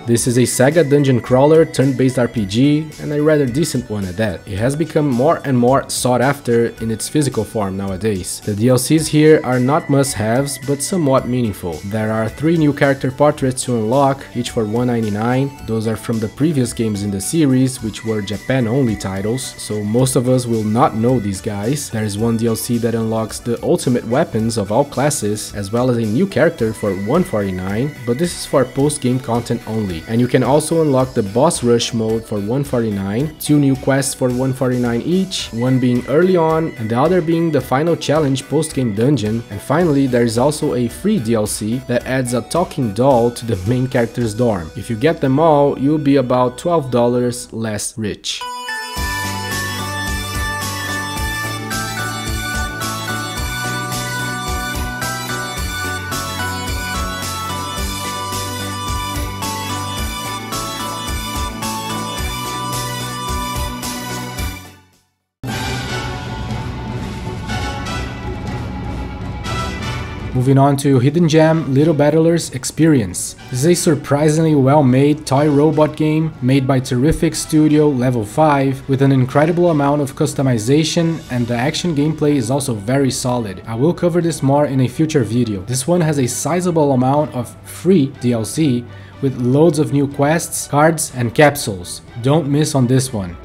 This is a Saga dungeon crawler turn-based RPG, and a rather decent one at that. It has become more and more sought after in its physical form nowadays. The DLCs here are not must-haves, but somewhat meaningful. There are 3 new character portraits to unlock, each for $1.99. Those are from the previous games in the series, which were Japan-only titles, so most of us will not know these guys. There is one DLC that unlocks the ultimate weapons of all classes, as well as a new character for $1.49, but this is for post-game content only. And you can also unlock the boss rush mode for $1.49, 2 new quests for $1.49 each, one being early on and the other being the final challenge post-game dungeon, and finally there is also a free DLC that adds a talking doll to the main character's dorm. If you get them all, you'll be about $12 less rich. Moving on to Hidden Gem Little Battler's Experience. This is a surprisingly well-made toy robot game made by terrific studio Level 5 with an incredible amount of customization, and the action gameplay is also very solid. I will cover this more in a future video. This one has a sizable amount of free DLC with loads of new quests, cards and capsules. Don't miss on this one.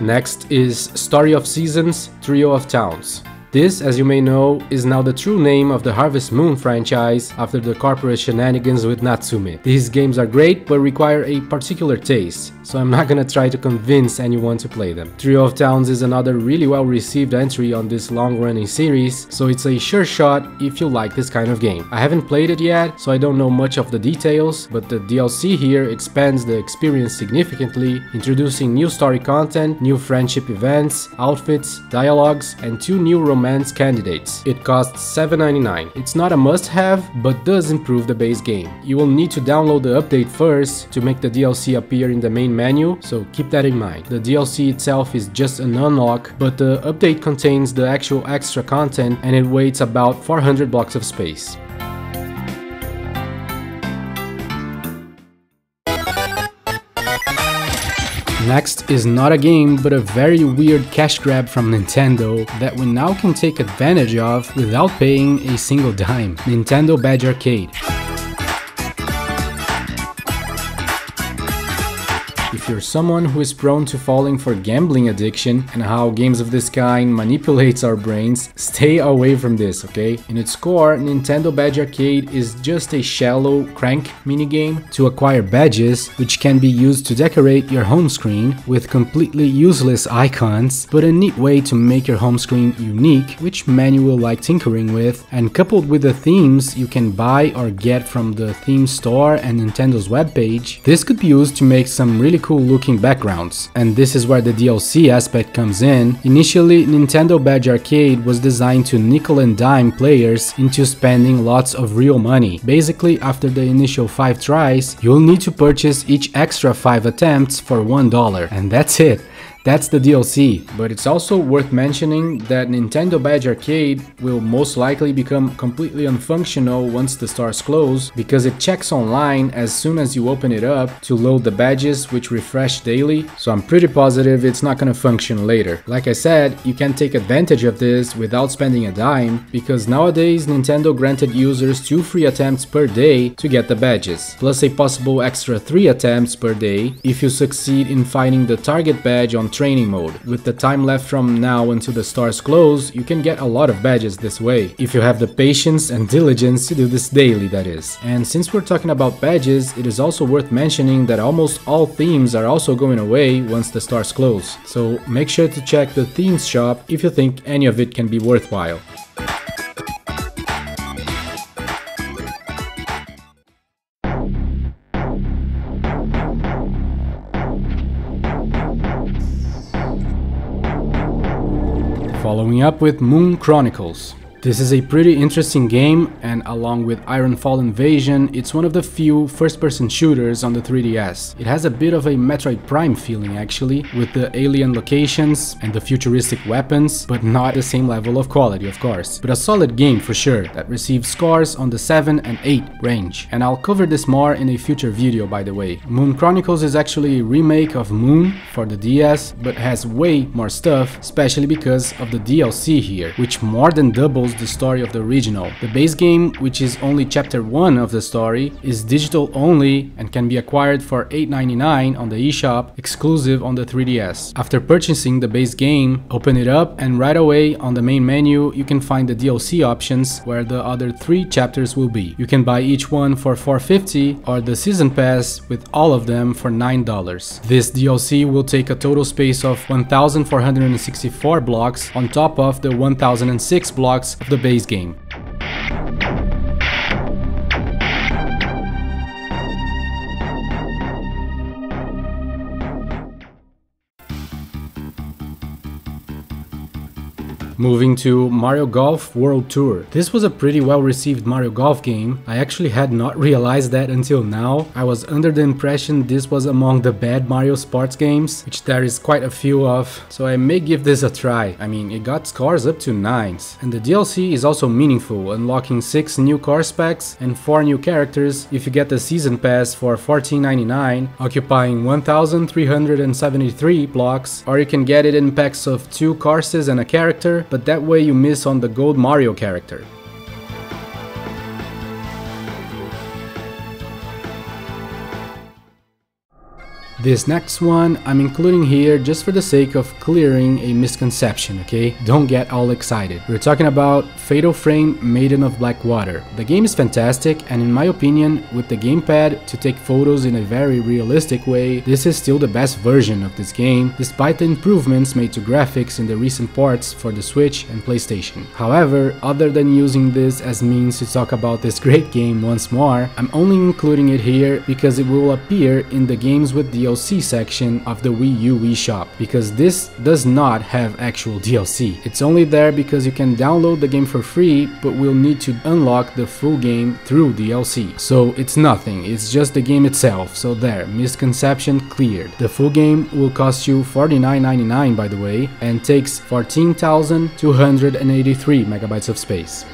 Next is Story of Seasons, Trio of Towns. This, as you may know, is now the true name of the Harvest Moon franchise after the corporate shenanigans with Natsume. These games are great but require a particular taste, so I'm not gonna try to convince anyone to play them. Trio of Towns is another really well received entry on this long-running series, so it's a sure shot if you like this kind of game. I haven't played it yet, so I don't know much of the details, but the DLC here expands the experience significantly, introducing new story content, new friendship events, outfits, dialogues, and 2 new romance candidates. It costs $7.99. It's not a must-have, but does improve the base game. You will need to download the update first to make the DLC appear in the main menu, so keep that in mind. The DLC itself is just an unlock, but the update contains the actual extra content and it weighs about 400 blocks of space. Next is not a game, but a very weird cash grab from Nintendo that we now can take advantage of without paying a single dime. Nintendo Badge Arcade. If you're someone who is prone to falling for gambling addiction and how games of this kind manipulates our brains, stay away from this, okay? In its core, Nintendo Badge Arcade is just a shallow crank minigame to acquire badges, which can be used to decorate your home screen with completely useless icons, but a neat way to make your home screen unique, which many will like tinkering with, and coupled with the themes you can buy or get from the theme store and Nintendo's webpage, this could be used to make some really cool looking backgrounds. And this is where the DLC aspect comes in. Initially, Nintendo Badge Arcade was designed to nickel and dime players into spending lots of real money. Basically, after the initial 5 tries, you'll need to purchase each extra 5 attempts for $1, and that's it. That's the DLC, but it's also worth mentioning that Nintendo Badge Arcade will most likely become completely unfunctional once the stores close, because it checks online as soon as you open it up to load the badges, which refresh daily, so I'm pretty positive it's not gonna function later. Like I said, you can take advantage of this without spending a dime, because nowadays Nintendo granted users 2 free attempts per day to get the badges, plus a possible extra 3 attempts per day if you succeed in finding the target badge on training mode. With the time left from now until the stores close, you can get a lot of badges this way, if you have the patience and diligence to do this daily, that is. And since we're talking about badges, it is also worth mentioning that almost all themes are also going away once the stores close, so make sure to check the themes shop if you think any of it can be worthwhile. Following up with Moon Chronicles. This is a pretty interesting game, and along with Ironfall Invasion, it's one of the few first-person shooters on the 3DS. It has a bit of a Metroid Prime feeling actually, with the alien locations and the futuristic weapons, but not the same level of quality, of course. But a solid game for sure, that receives scores on the 7 and 8 range. And I'll cover this more in a future video, by the way. Moon Chronicles is actually a remake of Moon for the DS, but has way more stuff, especially because of the DLC here, which more than doubles the story of the original. The base game, which is only chapter 1 of the story, is digital only and can be acquired for $8.99 on the eShop, exclusive on the 3DS. After purchasing the base game, open it up, and right away on the main menu you can find the DLC options, where the other 3 chapters will be. You can buy each one for $4.50 or the season pass with all of them for $9. This DLC will take a total space of 1,464 blocks on top of the 1,006 blocks of the base game. Moving to Mario Golf World Tour. This was a pretty well received Mario Golf game. I actually had not realized that until now. I was under the impression this was among the bad Mario sports games, which there is quite a few of, so I may give this a try. I mean, it got scores up to 9s. And the DLC is also meaningful, unlocking 6 new car specs and 4 new characters if you get the season pass for $14.99, occupying 1,373 blocks, or you can get it in packs of 2 courses and a character, but that way you miss on the Gold Mario character. This next one I'm including here just for the sake of clearing a misconception, okay? Don't get all excited. We're talking about Fatal Frame Maiden of Blackwater. The game is fantastic, and in my opinion, with the gamepad to take photos in a very realistic way, this is still the best version of this game, despite the improvements made to graphics in the recent ports for the Switch and PlayStation. However, other than using this as means to talk about this great game once more, I'm only including it here because it will appear in the games with DLC section of the Wii U eShop, because this does not have actual DLC. It's only there because you can download the game for free, but will need to unlock the full game through DLC. So it's nothing, it's just the game itself, so there, misconception cleared. The full game will cost you $49.99 by the way, and takes 14,283 megabytes of space.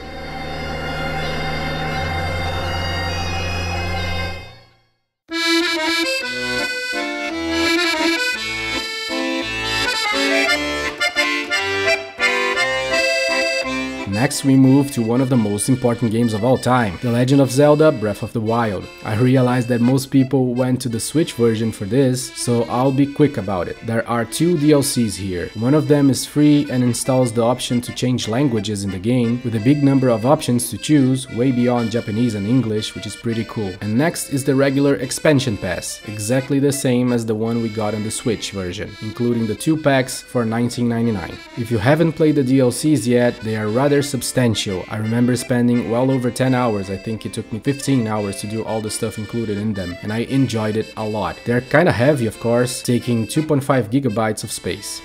Next we move to one of the most important games of all time, The Legend of Zelda Breath of the Wild. I realized that most people went to the Switch version for this, so I'll be quick about it. There are 2 DLCs here. One of them is free and installs the option to change languages in the game, with a big number of options to choose, way beyond Japanese and English, which is pretty cool. And next is the regular expansion pass, exactly the same as the one we got on the Switch version, including the 2 packs for $19.99. If you haven't played the DLCs yet, they are rather substantial. I remember spending well over 10 hours, I think it took me 15 hours to do all the stuff included in them, and I enjoyed it a lot. They're kinda heavy of course, taking 2.5 gigabytes of space.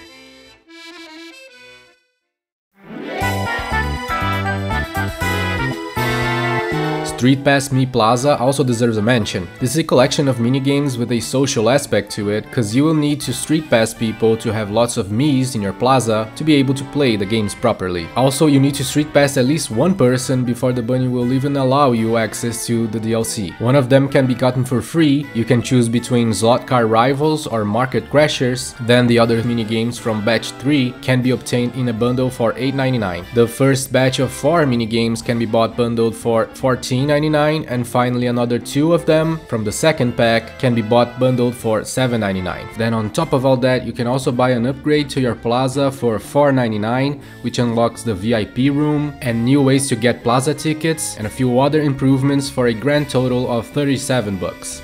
Streetpass Mii Plaza also deserves a mention. This is a collection of minigames with a social aspect to it, cause you will need to street pass people to have lots of Miis in your plaza to be able to play the games properly. Also, you need to street pass at least one person before the bunny will even allow you access to the DLC. One of them can be gotten for free. You can choose between slot car rivals or market crashers. Then the other minigames from batch 3 can be obtained in a bundle for $8.99. The first batch of 4 minigames can be bought bundled for $14.99, and finally another 2 of them from the second pack can be bought bundled for $7.99. Then on top of all that, you can also buy an upgrade to your plaza for $4.99, which unlocks the VIP room and new ways to get plaza tickets and a few other improvements for a grand total of $37 bucks.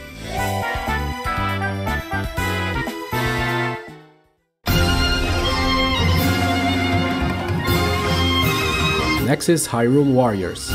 Next is Hyrule Warriors.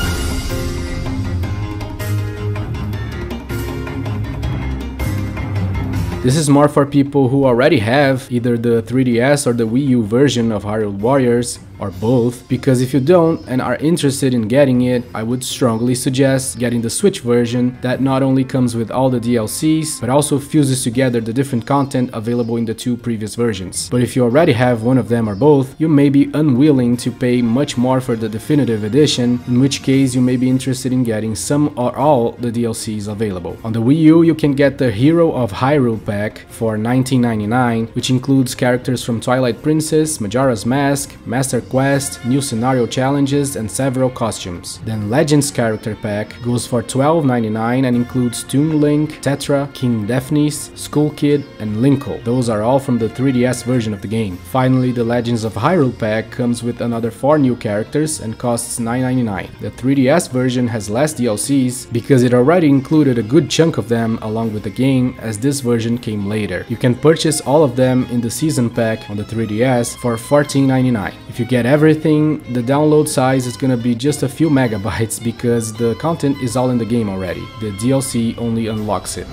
This is more for people who already have either the 3DS or the Wii U version of Hyrule Warriors, or both, because if you don't and are interested in getting it, I would strongly suggest getting the Switch version that not only comes with all the DLCs, but also fuses together the different content available in the 2 previous versions. But if you already have one of them or both, you may be unwilling to pay much more for the definitive edition, in which case you may be interested in getting some or all the DLCs available. On the Wii U, you can get the Hero of Hyrule pack for $19.99, which includes characters from Twilight Princess, Majora's Mask, Master Quest, new scenario challenges, and several costumes. Then Legends character pack goes for $12.99 and includes Toon Link, Tetra, King Daphnis, Skull Kid, and Linkle. Those are all from the 3DS version of the game. Finally, the Legends of Hyrule pack comes with another 4 new characters and costs $9.99. The 3DS version has less DLCs because it already included a good chunk of them along with the game, as this version came later. You can purchase all of them in the season pack on the 3DS for $14.99. If you get everything, the download size is gonna be just a few megabytes because the content is all in the game already. The DLC only unlocks it.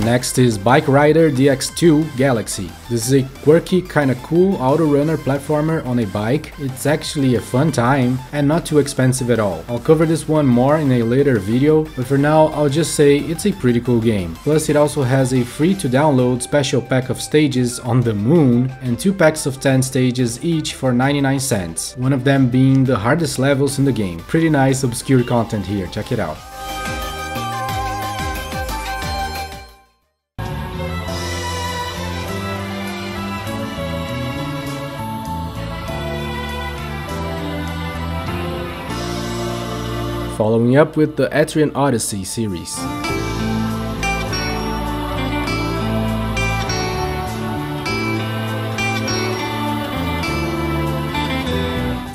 Next is Bike Rider DX2 Galaxy. This is a quirky, kinda cool auto runner platformer on a bike. It's actually a fun time and not too expensive at all. I'll cover this one more in a later video, but for now I'll just say it's a pretty cool game. Plus it also has a free to download special pack of stages on the moon and 2 packs of 10 stages each for 99 cents, one of them being the hardest levels in the game. Pretty nice obscure content here, check it out. Following up with the Etrian Odyssey series.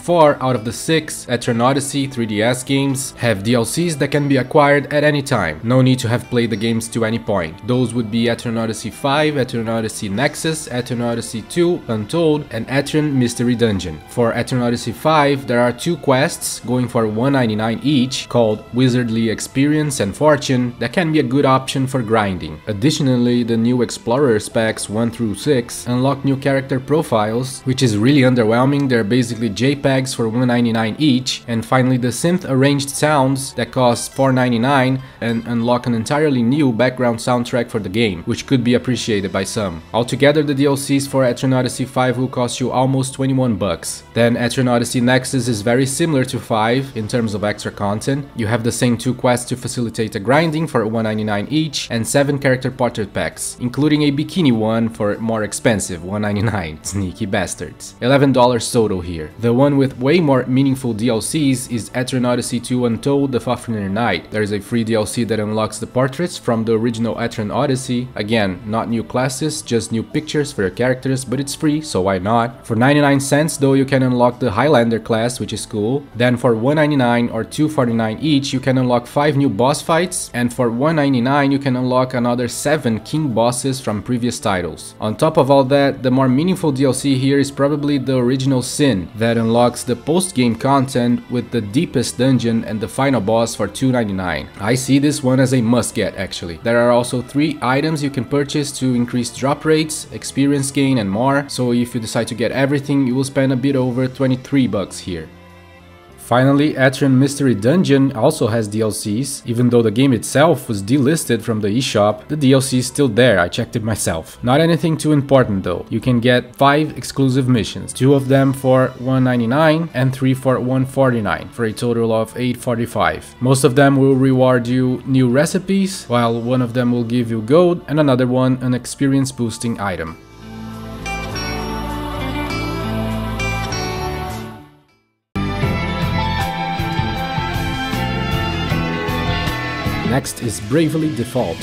4 out of the 6 Etrian Odyssey 3DS games have DLCs that can be acquired at any time. No need to have played the games to any point. Those would be Etrian Odyssey 5, Etrian Odyssey Nexus, Etrian Odyssey 2 Untold, and Etrian Mystery Dungeon. For Etrian Odyssey 5, there are 2 quests going for $1.99 each called Wizardly Experience and Fortune that can be a good option for grinding. Additionally, the new Explorers packs 1 through 6 unlock new character profiles, which is really underwhelming. They're basically JPEGs for $1.99 each. And finally, the synth arranged sounds that cost $4.99 and unlock an entirely new background soundtrack for the game, which could be appreciated by some. Altogether, the DLCs for Etrian Odyssey 5 will cost you almost 21 bucks. Then Etrian Odyssey Nexus is very similar to 5 in terms of extra content. You have the same 2 quests to facilitate the grinding for $1.99 each and 7 character portrait packs, including a bikini one for more expensive, $1.99. Sneaky bastards. $11 total here. The one with way more meaningful DLCs is Etrian Odyssey 2 Untold: The Fafnir Night. There is a free DLC that unlocks the portraits from the original Etrian Odyssey. Again, not new classes, just new pictures for your characters, but it's free, so why not? For 99 cents though, you can unlock the Highlander class, which is cool. Then for $1.99 or $2.49 each, you can unlock 5 new boss fights, and for $1.99 you can unlock another 7 king bosses from previous titles. On top of all that, the more meaningful DLC here is probably the original Shin that unlocks unlocks the post-game content with the deepest dungeon and the final boss for $2.99. I see this one as a must-get actually. There are also 3 items you can purchase to increase drop rates, experience gain and more, so if you decide to get everything you will spend a bit over 23 bucks here. Finally, Etrian Mystery Dungeon also has DLCs. Even though the game itself was delisted from the eShop, the DLC is still there, I checked it myself. Not anything too important though. You can get 5 exclusive missions, 2 of them for $1.99 and 3 for $1.49, for a total of $8.45. Most of them will reward you new recipes, while one of them will give you gold and another one an experience boosting item. Next is Bravely Default.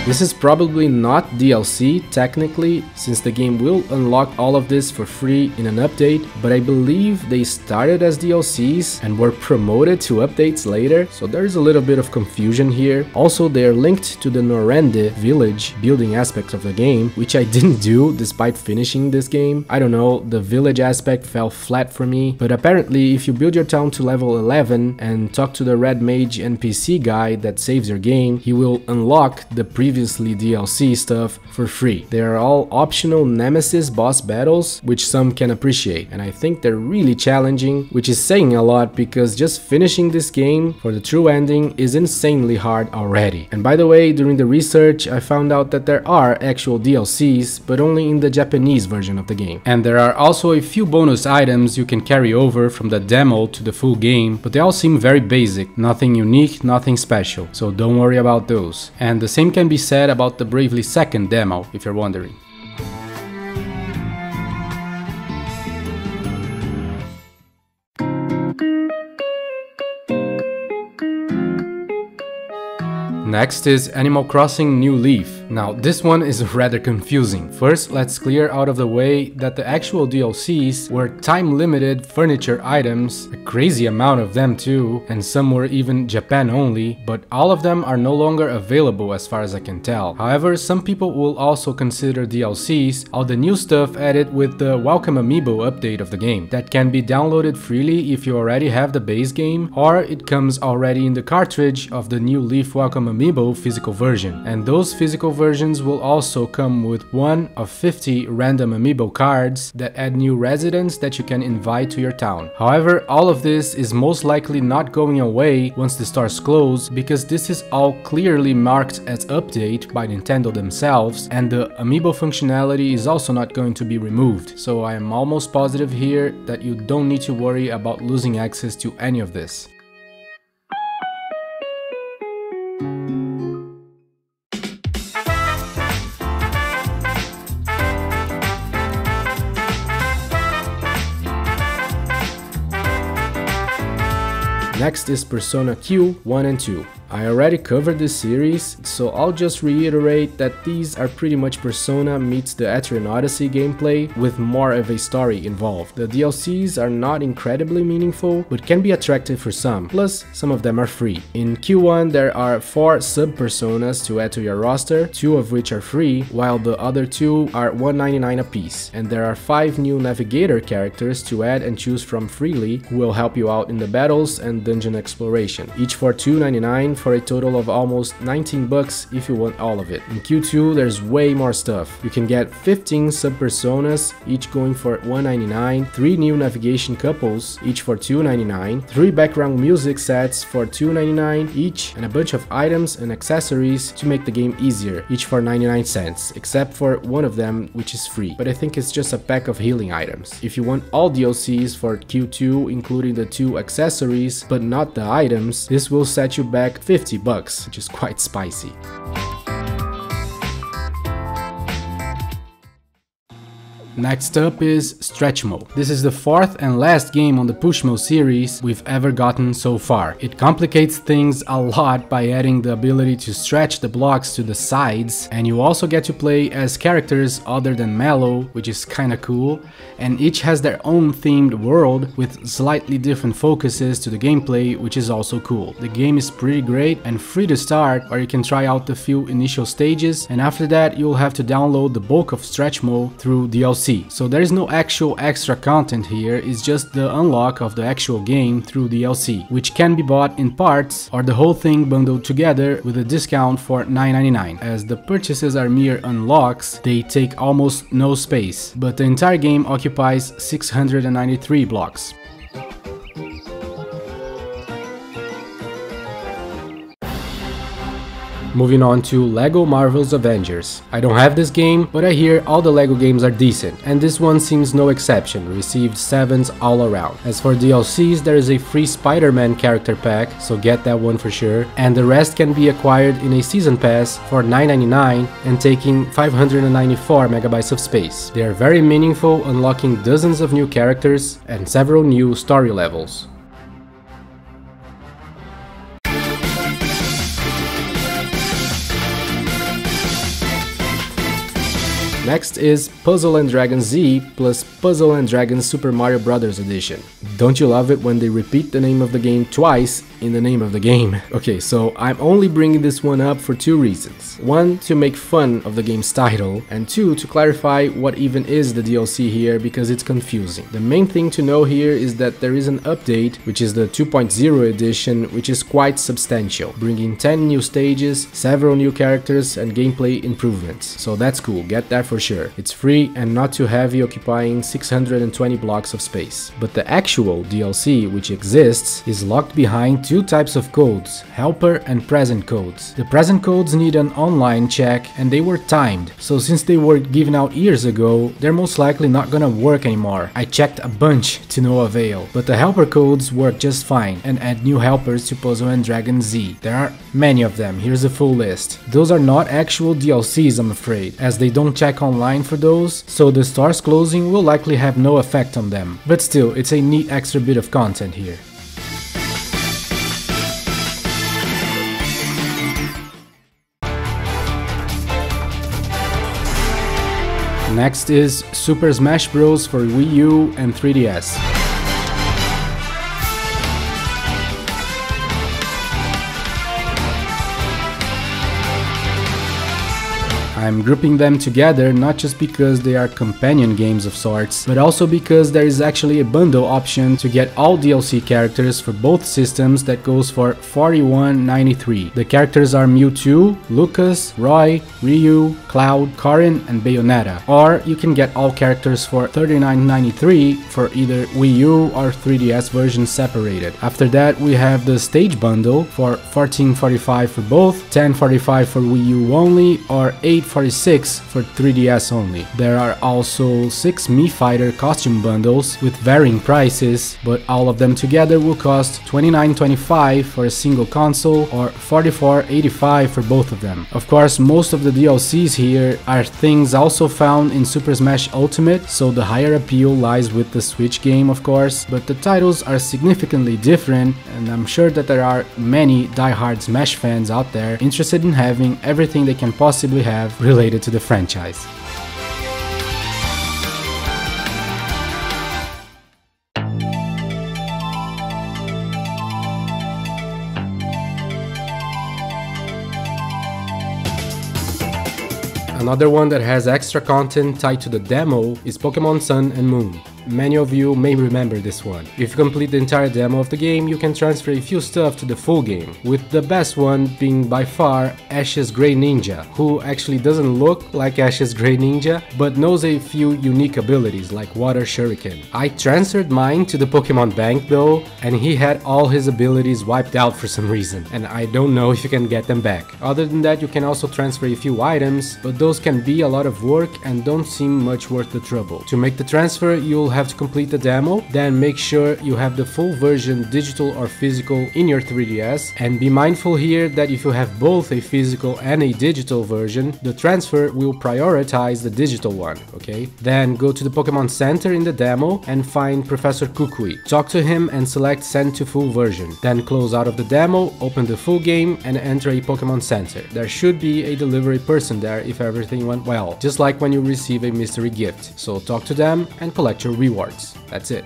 This is probably not DLC technically, since the game will unlock all of this for free in an update, but I believe they started as DLCs and were promoted to updates later, so there is a little bit of confusion here. Also, they are linked to the Norende village building aspect of the game, which I didn't do despite finishing this game. I don't know, the village aspect fell flat for me, but apparently if you build your town to level 11 and talk to the Red Mage NPC guy that saves your game, he will unlock the previously DLC stuff for free. They are all optional Nemesis boss battles, which some can appreciate, and I think they're really challenging, which is saying a lot because just finishing this game for the true ending is insanely hard already. And by the way, during the research I found out that there are actual DLCs, but only in the Japanese version of the game. And there are also a few bonus items you can carry over from the demo to the full game, but they all seem very basic, nothing unique, nothing special, so don't worry about those. And the same can be said about the Bravely Second demo, if you're wondering. Next is Animal Crossing New Leaf. Now this one is rather confusing. First, let's clear out of the way that the actual DLCs were time-limited furniture items, a crazy amount of them too, and some were even Japan only, but all of them are no longer available as far as I can tell. However, some people will also consider DLCs all the new stuff added with the Welcome Amiibo update of the game, that can be downloaded freely if you already have the base game, or it comes already in the cartridge of the New Leaf Welcome Amiibo physical version, and those physical versions will also come with one of 50 random amiibo cards that add new residents that you can invite to your town. However, all of this is most likely not going away once the stores close, because this is all clearly marked as update by Nintendo themselves, and the amiibo functionality is also not going to be removed, so I am almost positive here that you don't need to worry about losing access to any of this. Next is Persona Q 1 and 2. I already covered this series, so I'll just reiterate that these are pretty much Persona meets the Etrian Odyssey gameplay with more of a story involved. The DLCs are not incredibly meaningful, but can be attractive for some, plus some of them are free. In Q1 there are 4 sub-personas to add to your roster, 2 of which are free, while the other 2 are $1.99 a piece. And there are 5 new navigator characters to add and choose from freely, who will help you out in the battles and dungeon exploration, each for $2.99 for a total of almost 19 bucks if you want all of it. In Q2 there's way more stuff. You can get 15 sub-personas, each going for $1.99, 3 new navigation couples, each for $2.99, 3 background music sets for $2.99 each, and a bunch of items and accessories to make the game easier, each for 99 cents, except for one of them which is free, but I think it's just a pack of healing items. If you want all DLCs for Q2 including the 2 accessories but not the items, this will set you back 50 bucks, which is quite spicy. Next up is Stretch Mode. This is the fourth and last game on the Push Mode series we've ever gotten so far. It complicates things a lot by adding the ability to stretch the blocks to the sides, and you also get to play as characters other than Mallow, which is kinda cool, and each has their own themed world with slightly different focuses to the gameplay, which is also cool. The game is pretty great and free to start, where you can try out the few initial stages, and after that you'll have to download the bulk of Stretch Mode through DLC. So there is no actual extra content here, it's just the unlock of the actual game through DLC, which can be bought in parts or the whole thing bundled together with a discount for $9.99. As the purchases are mere unlocks, they take almost no space, but the entire game occupies 693 blocks. Moving on to LEGO Marvel's Avengers. I don't have this game, but I hear all the LEGO games are decent, and this one seems no exception, received 7s all around. As for DLCs, there is a free Spider-Man character pack, so get that one for sure, and the rest can be acquired in a season pass for $9.99 and taking 594 megabytes of space. They are very meaningful, unlocking dozens of new characters and several new story levels. Next is Puzzle & Dragon Z plus Puzzle & Dragon Super Mario Bros. Edition. Don't you love it when they repeat the name of the game twice in the name of the game? Okay, so I'm only bringing this one up for two reasons. One, to make fun of the game's title, and two, to clarify what even is the DLC here because it's confusing. The main thing to know here is that there is an update, which is the 2.0 edition, which is quite substantial, bringing 10 new stages, several new characters and gameplay improvements. So that's cool, get that for sure. It's free and not too heavy, occupying 620 blocks of space. But the actual DLC, which exists, is locked behind two types of codes, helper and present codes. The present codes need an online check and they were timed, so since they were given out years ago, they're most likely not gonna work anymore. I checked a bunch to no avail, but the helper codes work just fine and add new helpers to Puzzle & Dragon Z. There are many of them, here's a full list. Those are not actual DLCs, I'm afraid, as they don't check online for those, so the store's closing will likely have no effect on them. But still, it's a neat extra bit of content here. Next is Super Smash Bros. For Wii U and 3DS. I'm grouping them together not just because they are companion games of sorts, but also because there is actually a bundle option to get all DLC characters for both systems that goes for $41.93. The characters are Mewtwo, Lucas, Roy, Ryu, Cloud, Corrin, and Bayonetta. Or you can get all characters for $39.93 for either Wii U or 3DS versions separated. After that we have the stage bundle for $14.45 for both, $10.45 for Wii U only, or $8.46 for 3DS only. There are also 6 Mii Fighter costume bundles with varying prices, but all of them together will cost $29.25 for a single console or $44.85 for both of them. Of course, most of the DLCs here are things also found in Super Smash Ultimate, so the higher appeal lies with the Switch game, of course, but the titles are significantly different, and I'm sure that there are many die-hard Smash fans out there interested in having everything they can possibly have related to the franchise. Another one that has extra content tied to the demo is Pokemon Sun and Moon. Many of you may remember this one. If you complete the entire demo of the game, you can transfer a few stuff to the full game, with the best one being by far Ash's Grey Ninja, who actually doesn't look like Ash's Grey Ninja, but knows a few unique abilities like Water Shuriken. I transferred mine to the Pokemon Bank though, and he had all his abilities wiped out for some reason, and I don't know if you can get them back. Other than that, you can also transfer a few items, but those can be a lot of work and don't seem much worth the trouble. To make the transfer, you'll will have to complete the demo, then make sure you have the full version, digital or physical, in your 3DS, and be mindful here that if you have both a physical and a digital version, the transfer will prioritize the digital one, okay? Then go to the Pokemon Center in the demo and find Professor Kukui. Talk to him and select Send to Full Version. Then close out of the demo, open the full game and enter a Pokemon Center. There should be a delivery person there if everything went well, just like when you receive a mystery gift. So talk to them and collect your rewards. That's it.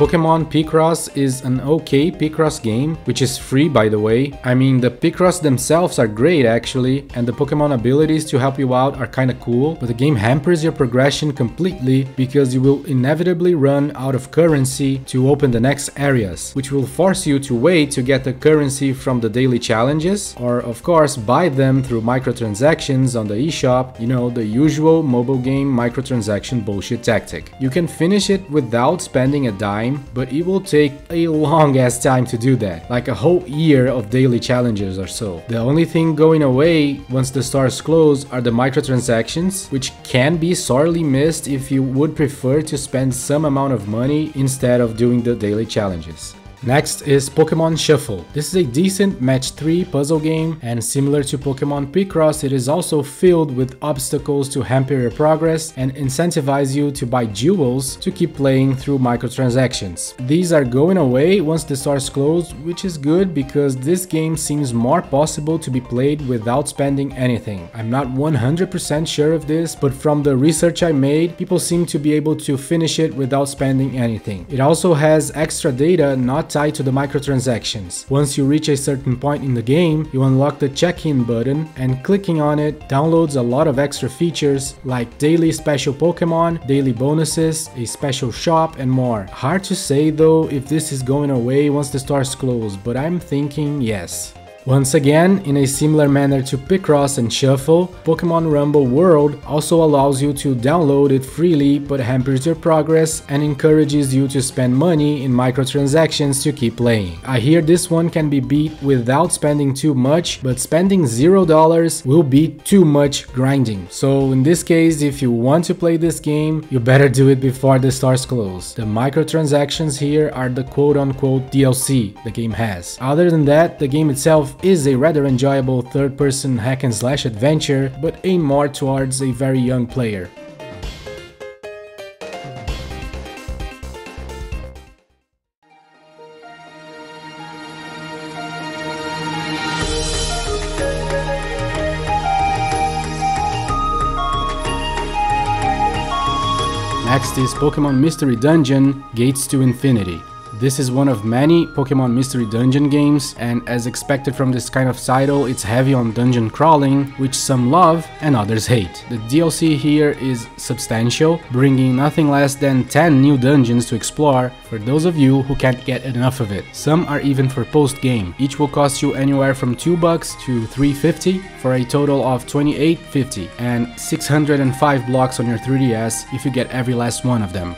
Pokemon Picross is an okay Picross game, which is free by the way. I mean, the Picross themselves are great actually, and the Pokemon abilities to help you out are kinda cool, but the game hampers your progression completely because you will inevitably run out of currency to open the next areas, which will force you to wait to get the currency from the daily challenges, or of course buy them through microtransactions on the eShop, you know, the usual mobile game microtransaction bullshit tactic. You can finish it without spending a dime, but it will take a long ass time to do that, like a whole year of daily challenges or so. The only thing going away once the stores close are the microtransactions, which can be sorely missed if you would prefer to spend some amount of money instead of doing the daily challenges. Next is Pokemon Shuffle. This is a decent match 3 puzzle game, and similar to Pokemon Picross, it is also filled with obstacles to hamper your progress and incentivize you to buy jewels to keep playing through microtransactions. These are going away once the stores close, which is good because this game seems more possible to be played without spending anything. I'm not 100% sure of this, but from the research I made, people seem to be able to finish it without spending anything. It also has extra data not tied to the microtransactions. Once you reach a certain point in the game, you unlock the check-in button, and clicking on it downloads a lot of extra features like daily special Pokemon, daily bonuses, a special shop, and more. Hard to say though if this is going away once the stores close, but I'm thinking yes. Once again, in a similar manner to Picross and Shuffle, Pokemon Runbow World also allows you to download it freely but hampers your progress and encourages you to spend money in microtransactions to keep playing. I hear this one can be beat without spending too much, but spending $0 will be too much grinding. So in this case, if you want to play this game, you better do it before the stores close. The microtransactions here are the quote-unquote DLC the game has. Other than that, the game itself is a rather enjoyable third-person hack-and-slash adventure, but aimed more towards a very young player. Next is Pokemon Mystery Dungeon Gates to Infinity. This is one of many Pokemon Mystery Dungeon games, and as expected from this kind of title, it's heavy on dungeon crawling, which some love and others hate. The DLC here is substantial, bringing nothing less than 10 new dungeons to explore for those of you who can't get enough of it. Some are even for post-game. Each will cost you anywhere from $2 to $3.50 for a total of $28.50 and 605 blocks on your 3DS if you get every last one of them.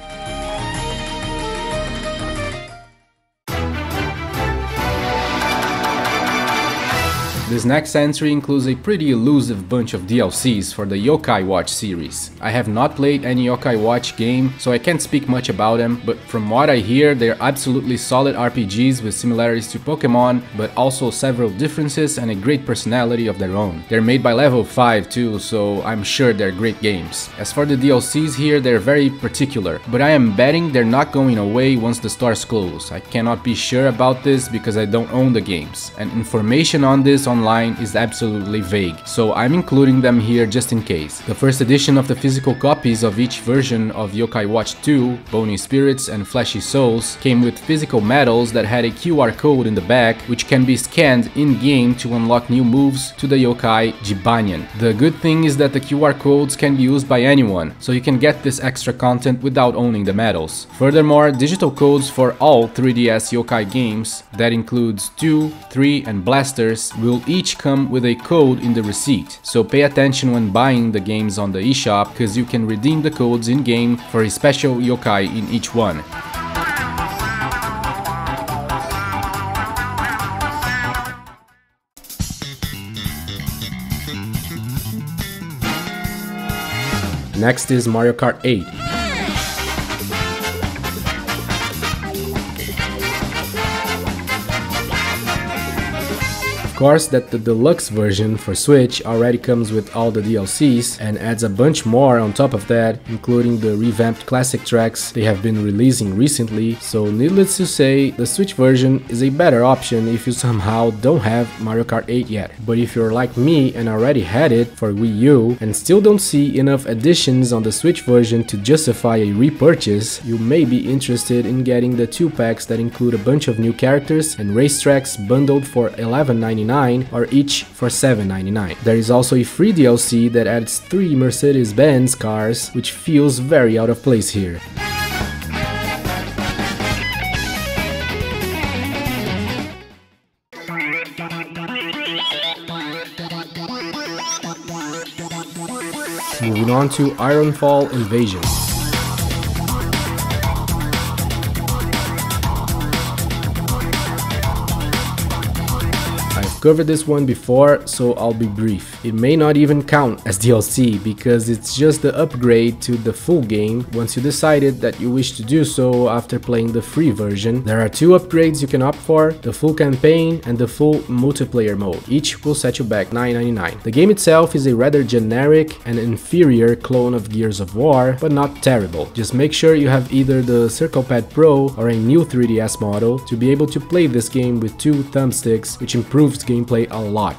This next entry includes a pretty elusive bunch of DLCs for the Yokai Watch series. I have not played any Yokai Watch game, so I can't speak much about them, but from what I hear, they're absolutely solid RPGs with similarities to Pokemon, but also several differences and a great personality of their own. They're made by Level 5 too, so I'm sure they're great games. As for the DLCs here, they're very particular, but I am betting they're not going away once the stores close. I cannot be sure about this because I don't own the games, and information on this online is absolutely vague, so I'm including them here just in case. The first edition of the physical copies of each version of Yokai Watch 2, Bony Spirits and Fleshy Souls, came with physical medals that had a QR code in the back, which can be scanned in-game to unlock new moves to the Yokai Jibanyan. The good thing is that the QR codes can be used by anyone, so you can get this extra content without owning the medals. Furthermore, digital codes for all 3DS Yokai games, that includes 2, 3 and Blasters, will each come with a code in the receipt, so pay attention when buying the games on the eShop because you can redeem the codes in-game for a special yokai in each one. Next is Mario Kart 8. Of course that the deluxe version for Switch already comes with all the DLCs and adds a bunch more on top of that, including the revamped classic tracks they have been releasing recently, so needless to say, the Switch version is a better option if you somehow don't have Mario Kart 8 yet. But if you're like me and already had it for Wii U and still don't see enough additions on the Switch version to justify a repurchase, you may be interested in getting the 2 packs that include a bunch of new characters and racetracks bundled for $11.99 or each for $7.99. There is also a free DLC that adds 3 Mercedes-Benz cars, which feels very out of place here. Moving on to Ironfall Invasion. Covered this one before, so I'll be brief. It may not even count as DLC because it's just the upgrade to the full game once you decided that you wish to do so after playing the free version. There are 2 upgrades you can opt for, the full campaign and the full multiplayer mode. Each will set you back $9.99. The game itself is a rather generic and inferior clone of Gears of War, but not terrible. Just make sure you have either the CirclePad Pro or a new 3DS model to be able to play this game with 2 thumbsticks, which improves gameplay a lot.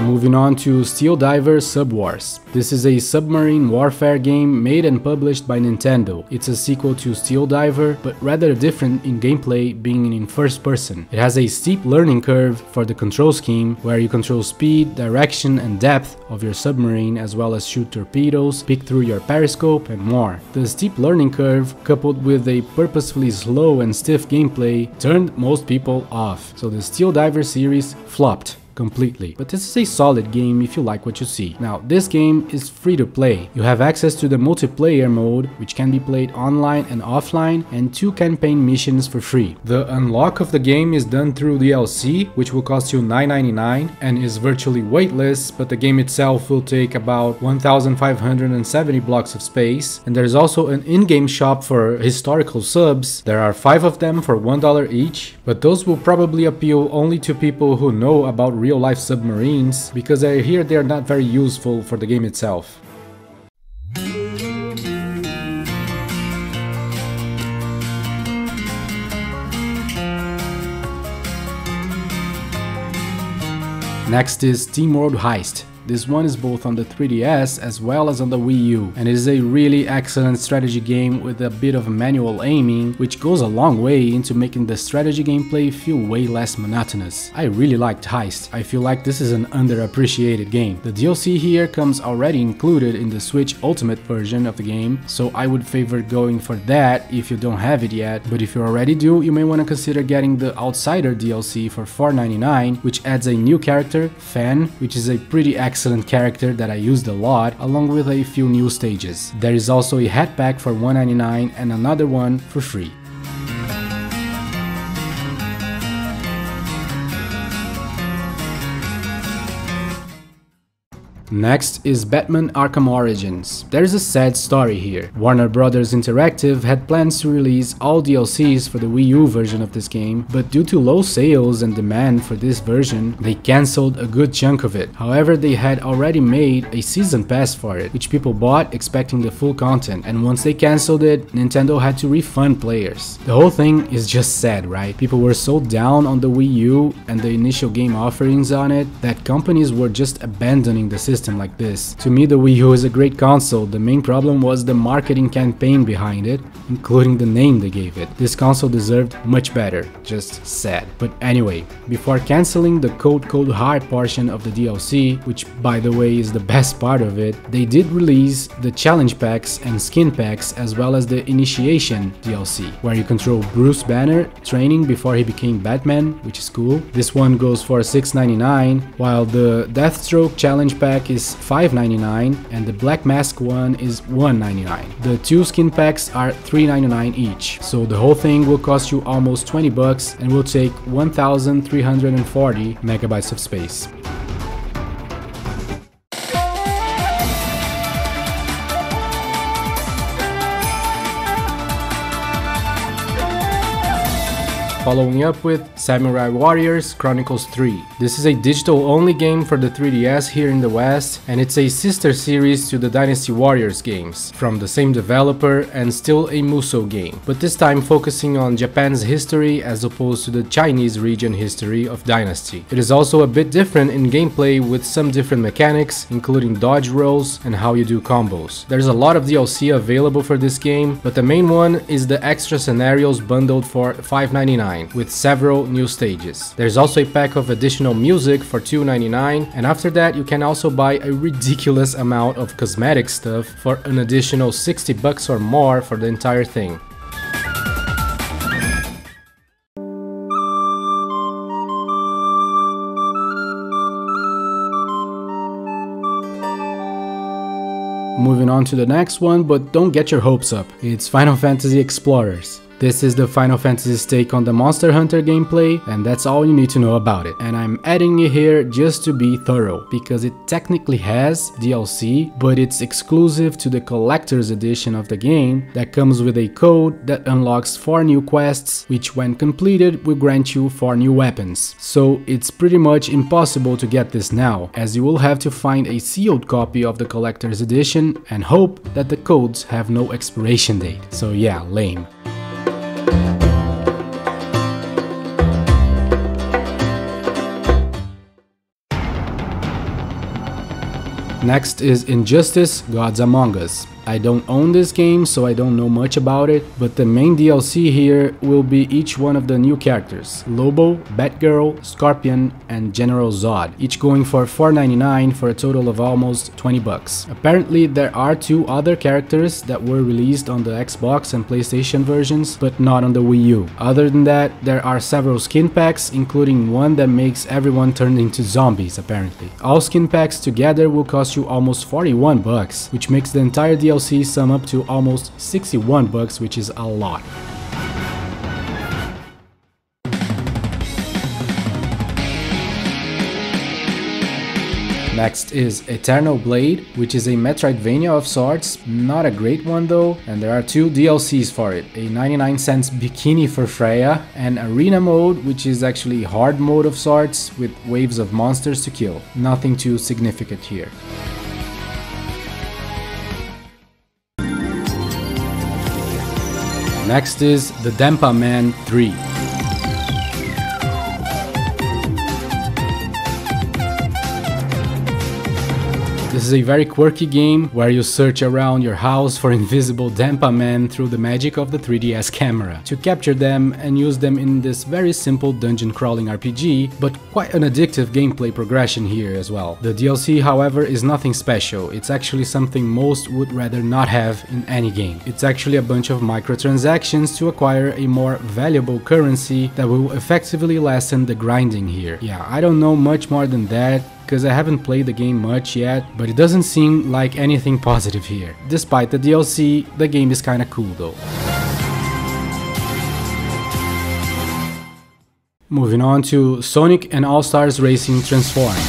Moving on to Steel Diver Subwars. This is a submarine warfare game made and published by Nintendo. It's a sequel to Steel Diver, but rather different in gameplay, being in first person. It has a steep learning curve for the control scheme, where you control speed, direction and depth of your submarine, as well as shoot torpedoes, peek through your periscope and more. The steep learning curve, coupled with a purposefully slow and stiff gameplay, turned most people off, so the Steel Diver series flopped completely. But this is a solid game if you like what you see. Now, this game is free to play. You have access to the multiplayer mode, which can be played online and offline, and 2 campaign missions for free. The unlock of the game is done through DLC, which will cost you $9.99 and is virtually weightless, but the game itself will take about 1,570 blocks of space. And there's also an in-game shop for historical subs. There are 5 of them for $1 each, but those will probably appeal only to people who know about real-life submarines, because I hear they are not very useful for the game itself. Next is Steamworld Heist. This one is both on the 3DS as well as on the Wii U, and it is a really excellent strategy game with a bit of manual aiming, which goes a long way into making the strategy gameplay feel way less monotonous. I really liked Heist. I feel like this is an underappreciated game. The DLC here comes already included in the Switch Ultimate version of the game, so I would favor going for that if you don't have it yet, but if you already do, you may want to consider getting the Outsider DLC for $4.99, which adds a new character, Fan, which is a pretty excellent character that I used a lot, along with a few new stages. There is also a hat pack for $1.99 and another one for free. Next is Batman Arkham Origins. There's a sad story here. Warner Brothers Interactive had plans to release all DLCs for the Wii U version of this game, but due to low sales and demand for this version, they cancelled a good chunk of it. However, they had already made a season pass for it, which people bought expecting the full content, and once they cancelled it, Nintendo had to refund players. The whole thing is just sad, right? People were so down on the Wii U and the initial game offerings on it that companies were just abandoning the system like this. To me, the Wii U is a great console. The main problem was the marketing campaign behind it, including the name they gave it. This console deserved much better. Just sad. But anyway, before cancelling the Cold Heart portion of the DLC, which by the way is the best part of it, they did release the challenge packs and skin packs, as well as the Initiation DLC, where you control Bruce Banner training before he became Batman, which is cool. This one goes for $6.99, while the Deathstroke challenge pack is $5.99 and the Black Mask one is $1.99. The 2 skin packs are $3.99 each, so the whole thing will cost you almost $20 and will take 1,340 megabytes of space. following up with Samurai Warriors Chronicles 3. This is a digital-only game for the 3DS here in the West, and it's a sister series to the Dynasty Warriors games, from the same developer and still a Musou game, but this time focusing on Japan's history as opposed to the Chinese region history of Dynasty. It is also a bit different in gameplay with some different mechanics, including dodge rolls and how you do combos. There's a lot of DLC available for this game, but the main one is the extra scenarios bundled for $5.99 with several new stages. There's also a pack of additional music for $2.99, and after that you can also buy a ridiculous amount of cosmetic stuff for an additional $60 or more for the entire thing. Moving on to the next one, but don't get your hopes up. It's Final Fantasy Explorers. This is the Final Fantasy's take on the Monster Hunter gameplay, and that's all you need to know about it. And I'm adding it here just to be thorough, because it technically has DLC, but it's exclusive to the collector's edition of the game that comes with a code that unlocks 4 new quests, which when completed will grant you 4 new weapons. So it's pretty much impossible to get this now, as you will have to find a sealed copy of the collector's edition and hope that the codes have no expiration date. So yeah, lame. Next is Injustice: Gods Among Us. I don't own this game, so I don't know much about it, but the main DLC here will be each one of the new characters: Lobo, Batgirl, Scorpion, and General Zod, each going for $4.99 for a total of almost $20. Apparently there are 2 other characters that were released on the Xbox and PlayStation versions, but not on the Wii U. Other than that, there are several skin packs, including one that makes everyone turn into zombies apparently. All skin packs together will cost you almost $41, which makes the entire DLC sum up to almost $61, which is a lot. Next is Eternal Blade, which is a Metroidvania of sorts, not a great one though, and there are 2 DLCs for it, a 99-cent bikini for Freya, and Arena mode, which is actually hard mode of sorts with waves of monsters to kill. Nothing too significant here. Next is The Denpa Man 3. This is a very quirky game where you search around your house for invisible Denpa men through the magic of the 3DS camera to capture them and use them in this very simple dungeon crawling RPG, but quite an addictive gameplay progression here as well. The DLC, however, is nothing special. It's actually something most would rather not have in any game. It's actually a bunch of microtransactions to acquire a more valuable currency that will effectively lessen the grinding here. Yeah, I don't know much more than that, because I haven't played the game much yet, but it doesn't seem like anything positive here. Despite the DLC, the game is kinda cool though. Moving on to Sonic and All-Stars Racing Transformed.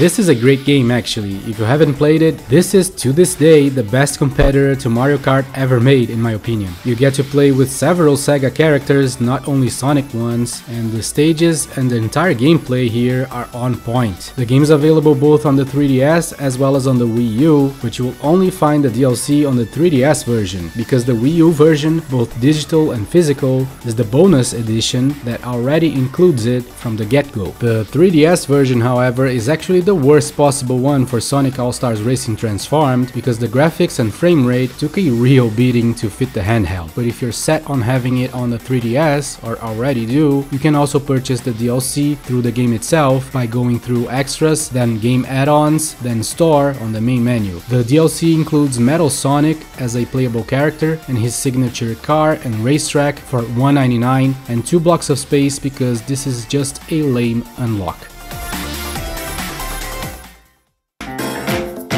This is a great game actually. If you haven't played it, this is to this day the best competitor to Mario Kart ever made in my opinion. You get to play with several Sega characters, not only Sonic ones, and the stages and the entire gameplay here are on point. The game is available both on the 3DS as well as on the Wii U, but you will only find the DLC on the 3DS version, because the Wii U version, both digital and physical, is the bonus edition that already includes it from the get-go. The 3DS version, however, is actually the worst possible one for Sonic All-Stars Racing Transformed, because the graphics and frame rate took a real beating to fit the handheld. But if you're set on having it on the 3DS, or already do, you can also purchase the DLC through the game itself by going through Extras, then Game Add-ons, then Store on the main menu. The DLC includes Metal Sonic as a playable character and his signature car and racetrack for $1.99 and 2 blocks of space, because this is just a lame unlock.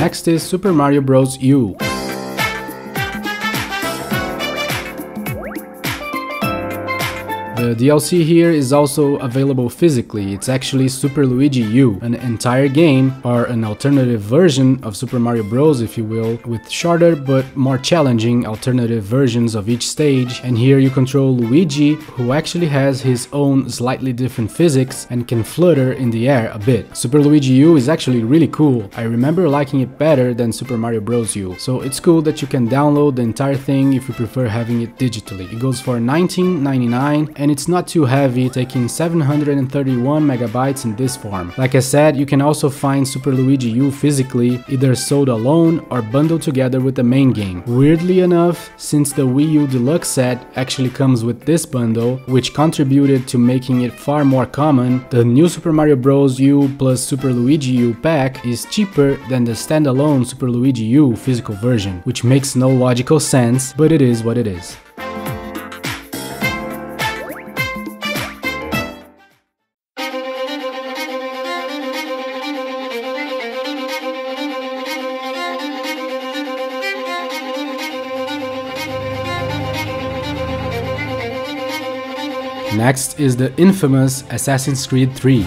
Next is Super Mario Bros. U. The DLC here is also available physically. It's actually Super Luigi U, an entire game, or an alternative version of Super Mario Bros, if you will, with shorter but more challenging alternative versions of each stage. And here you control Luigi, who actually has his own slightly different physics and can flutter in the air a bit. Super Luigi U is actually really cool. I remember liking it better than Super Mario Bros. U, so it's cool that you can download the entire thing if you prefer having it digitally. It goes for $19.99 and it's not too heavy, taking 731 megabytes in this form. Like I said, you can also find Super Luigi U physically, either sold alone or bundled together with the main game. Weirdly enough, since the Wii U Deluxe set actually comes with this bundle, which contributed to making it far more common, the new Super Mario Bros. U plus Super Luigi U pack is cheaper than the standalone Super Luigi U physical version, which makes no logical sense, but it is what it is. Next is the infamous Assassin's Creed 3.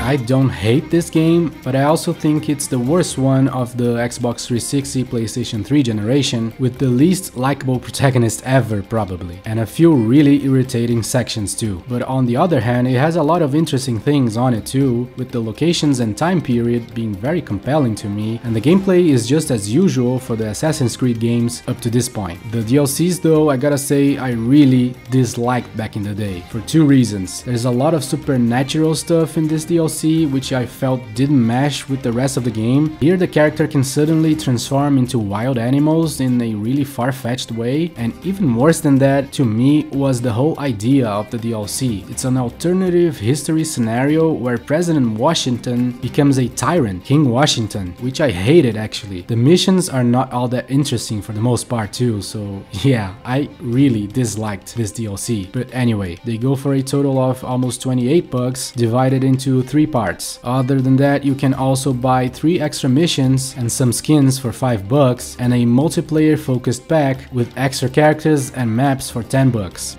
I don't hate this game, but I also think it's the worst one of the Xbox 360 PlayStation 3 generation, with the least likable protagonist ever probably, and a few really irritating sections too. But on the other hand, it has a lot of interesting things on it too, with the locations and time period being very compelling to me, and the gameplay is just as usual for the Assassin's Creed games up to this point. The DLCs though, I gotta say, I really disliked back in the day, for two reasons. There's a lot of supernatural stuff in this DLC, which I felt didn't mesh with the rest of the game. Here the character can suddenly transform into wild animals in a really far-fetched way, and even worse than that to me was the whole idea of the DLC. It's an alternative history scenario where President Washington becomes a tyrant, King Washington, which I hated actually. The missions are not all that interesting for the most part too, so yeah, I really disliked this DLC. But anyway, they go for a total of almost $28 divided into 3 parts. Other than that, you can also buy 3 extra missions and some skins for $5 and a multiplayer focused pack with extra characters and maps for $10.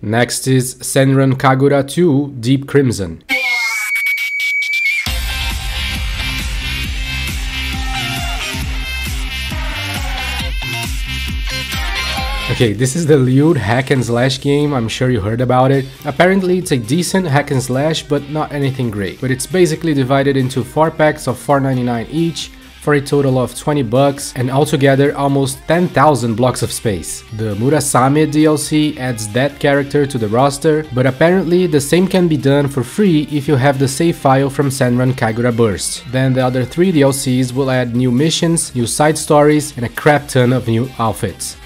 Next is Senran Kagura 2 Deep Crimson. Okay, this is the lewd hack and slash game, I'm sure you heard about it. Apparently it's a decent hack and slash, but not anything great. But it's basically divided into 4 packs of $4.99 each, for a total of $20 and altogether almost 10,000 blocks of space. The Murasame DLC adds that character to the roster, but apparently the same can be done for free if you have the save file from Senran Kagura Burst. Then the other 3 DLCs will add new missions, new side stories, and a crap ton of new outfits.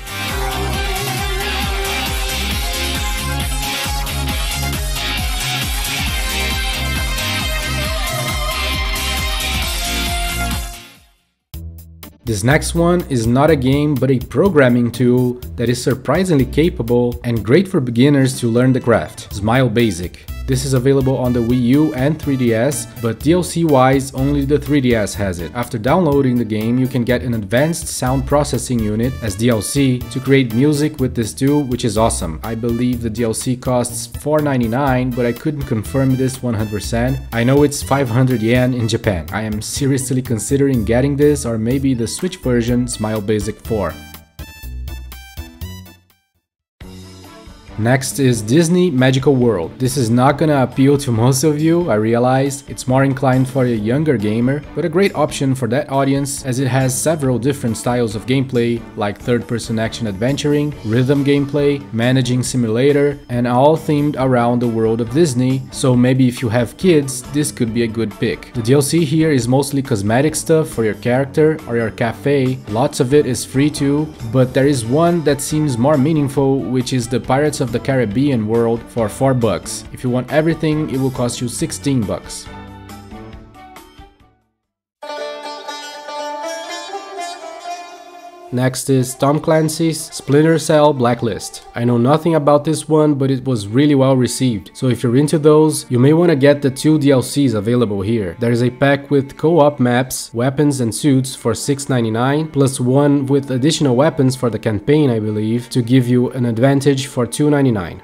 This next one is not a game but a programming tool that is surprisingly capable and great for beginners to learn the craft. Smile Basic. This is available on the Wii U and 3DS, but DLC wise only the 3DS has it. After downloading the game, you can get an advanced sound processing unit as DLC to create music with this tool, which is awesome. I believe the DLC costs $4.99, but I couldn't confirm this 100%. I know it's 500 yen in Japan. I am seriously considering getting this or maybe the Switch version Smile Basic 4. Next is Disney Magical World. This is not gonna appeal to most of you, I realize. It's more inclined for a younger gamer, but a great option for that audience as it has several different styles of gameplay like third-person action adventuring, rhythm gameplay, managing simulator, and all themed around the world of Disney, so maybe if you have kids, this could be a good pick. The DLC here is mostly cosmetic stuff for your character or your cafe. Lots of it is free too, but there is one that seems more meaningful, which is the Pirates of the Caribbean world for $4. If you want everything, it will cost you $16. Next is Tom Clancy's Splinter Cell Blacklist. I know nothing about this one, but it was really well received, so if you're into those, you may want to get the 2 DLCs available here. There is a pack with co-op maps, weapons and suits for $6.99, plus one with additional weapons for the campaign, I believe, to give you an advantage for $2.99.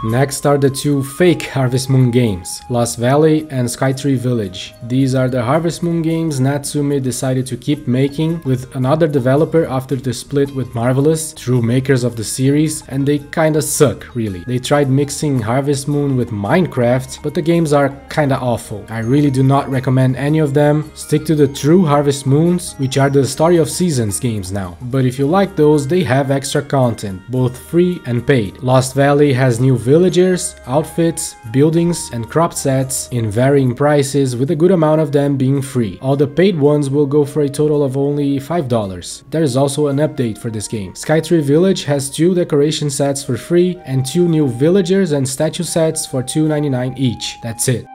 Next are the 2 fake Harvest Moon games, Lost Valley and Skytree Village. These are the Harvest Moon games Natsume decided to keep making with another developer after the split with Marvelous, true makers of the series, and they kinda suck, really. They tried mixing Harvest Moon with Minecraft, but the games are kinda awful. I really do not recommend any of them. Stick to the true Harvest Moons, which are the Story of Seasons games now. But if you like those, they have extra content, both free and paid. Lost Valley has new villagers, outfits, buildings, and crop sets in varying prices, with a good amount of them being free. All the paid ones will go for a total of only $5. There is also an update for this game. Skytree Village has 2 decoration sets for free and 2 new villagers and statue sets for $2.99 each. That's it.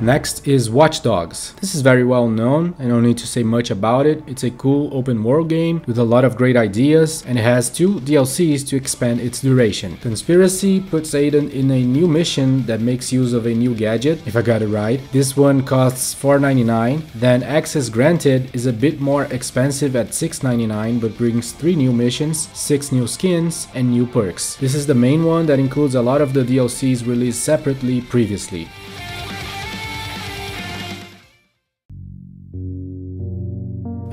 Next is Watch Dogs. This is very well known, I don't need to say much about it. It's a cool open world game with a lot of great ideas, and it has 2 DLCs to expand its duration. Conspiracy puts Aiden in a new mission that makes use of a new gadget, if I got it right. This one costs $4.99, then Access Granted is a bit more expensive at $6.99 but brings 3 new missions, 6 new skins, and new perks. This is the main one that includes a lot of the DLCs released separately previously.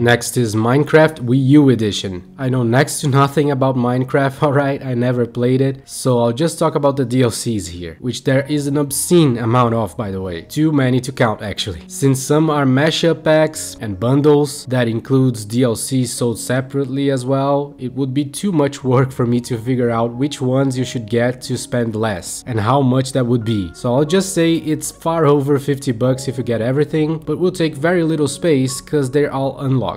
Next is Minecraft Wii U Edition. I know next to nothing about Minecraft, alright, I never played it, so I'll just talk about the DLCs here, which there is an obscene amount of, by the way. Too many to count, actually. Since some are mashup packs and bundles that includes DLCs sold separately as well, it would be too much work for me to figure out which ones you should get to spend less, and how much that would be. So I'll just say it's far over $50 if you get everything, but will take very little space cause they're all unlocked.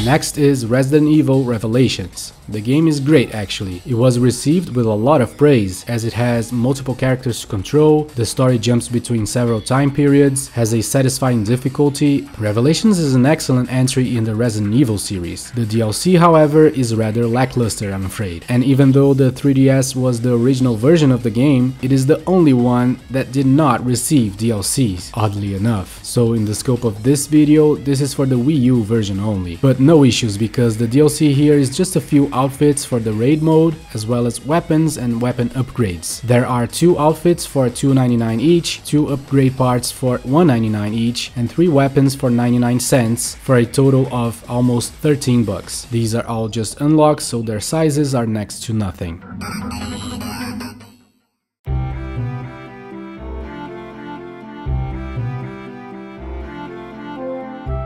Next is Resident Evil Revelations. The game is great actually. It was received with a lot of praise as it has multiple characters to control, the story jumps between several time periods, has a satisfying difficulty. Revelations is an excellent entry in the Resident Evil series. The DLC, however, is rather lackluster, I'm afraid. And even though the 3DS was the original version of the game, it is the only one that did not receive DLCs, oddly enough. So in the scope of this video, this is for the Wii U version only. But no issues because the DLC here is just a few outfits for the raid mode, as well as weapons and weapon upgrades. There are 2 outfits for $2.99 each, 2 upgrade parts for $1.99 each, and 3 weapons for 99 cents for a total of almost $13. These are all just unlocks, so their sizes are next to nothing.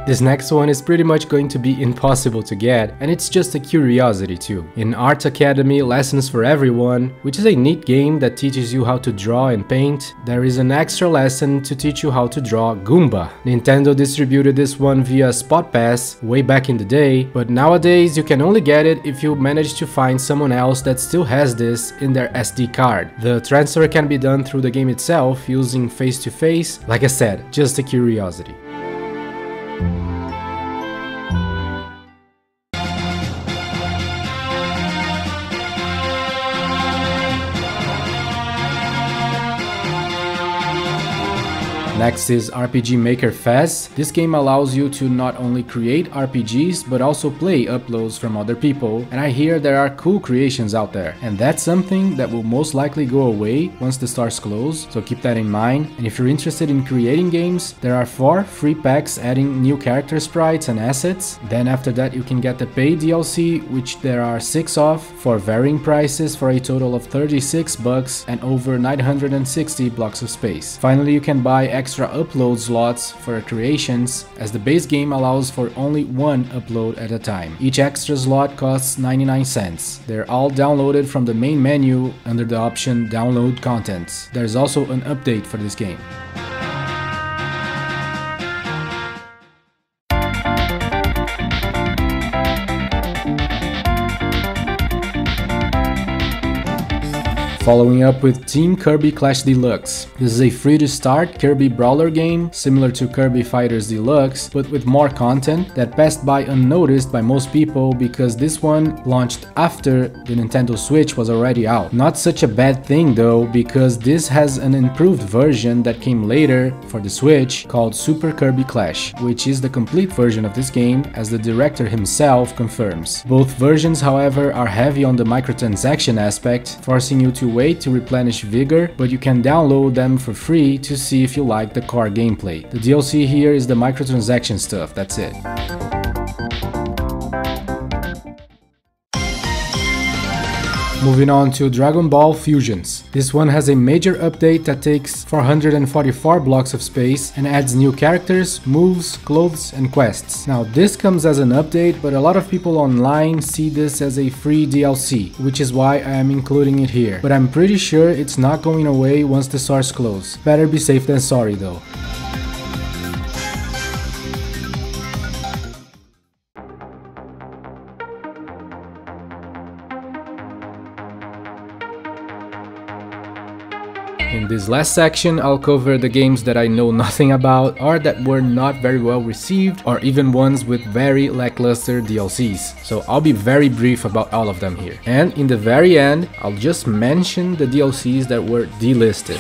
This next one is pretty much going to be impossible to get, and it's just a curiosity too. In Art Academy Lessons for Everyone, which is a neat game that teaches you how to draw and paint, there is an extra lesson to teach you how to draw Goomba. Nintendo distributed this one via Spot Pass way back in the day, but nowadays you can only get it if you manage to find someone else that still has this in their SD card. The transfer can be done through the game itself using face-to-face. Like I said, just a curiosity. Next is RPG Maker FES. This game allows you to not only create RPGs but also play uploads from other people, and I hear there are cool creations out there, and that's something that will most likely go away once the stores close, so keep that in mind. And if you're interested in creating games, there are 4 free packs adding new character sprites and assets. Then after that you can get the paid DLC, which there are 6 of, for varying prices for a total of $36 and over 960 blocks of space. Finally, you can buy extra extra upload slots for creations, as the base game allows for only one upload at a time. Each extra slot costs 99 cents. They're all downloaded from the main menu under the option Download Contents. There's also an update for this game. Following up with Team Kirby Clash Deluxe. This is a free-to-start Kirby brawler game, similar to Kirby Fighters Deluxe, but with more content that passed by unnoticed by most people because this one launched after the Nintendo Switch was already out. Not such a bad thing though, because this has an improved version that came later for the Switch called Super Kirby Clash, which is the complete version of this game, as the director himself confirms. Both versions, however, are heavy on the microtransaction aspect, forcing you to wait to replenish vigor, but you can download them for free to see if you like the core gameplay. The DLC here is the microtransaction stuff, that's it. Moving on to Dragon Ball Fusions. This one has a major update that takes 444 blocks of space and adds new characters, moves, clothes, and quests. Now this comes as an update, but a lot of people online see this as a free DLC, which is why I am including it here. But I'm pretty sure it's not going away once the source closes. Better be safe than sorry though. In this last section, I'll cover the games that I know nothing about, or that were not very well received, or even ones with very lackluster DLCs. So I'll be very brief about all of them here. And in the very end, I'll just mention the DLCs that were delisted.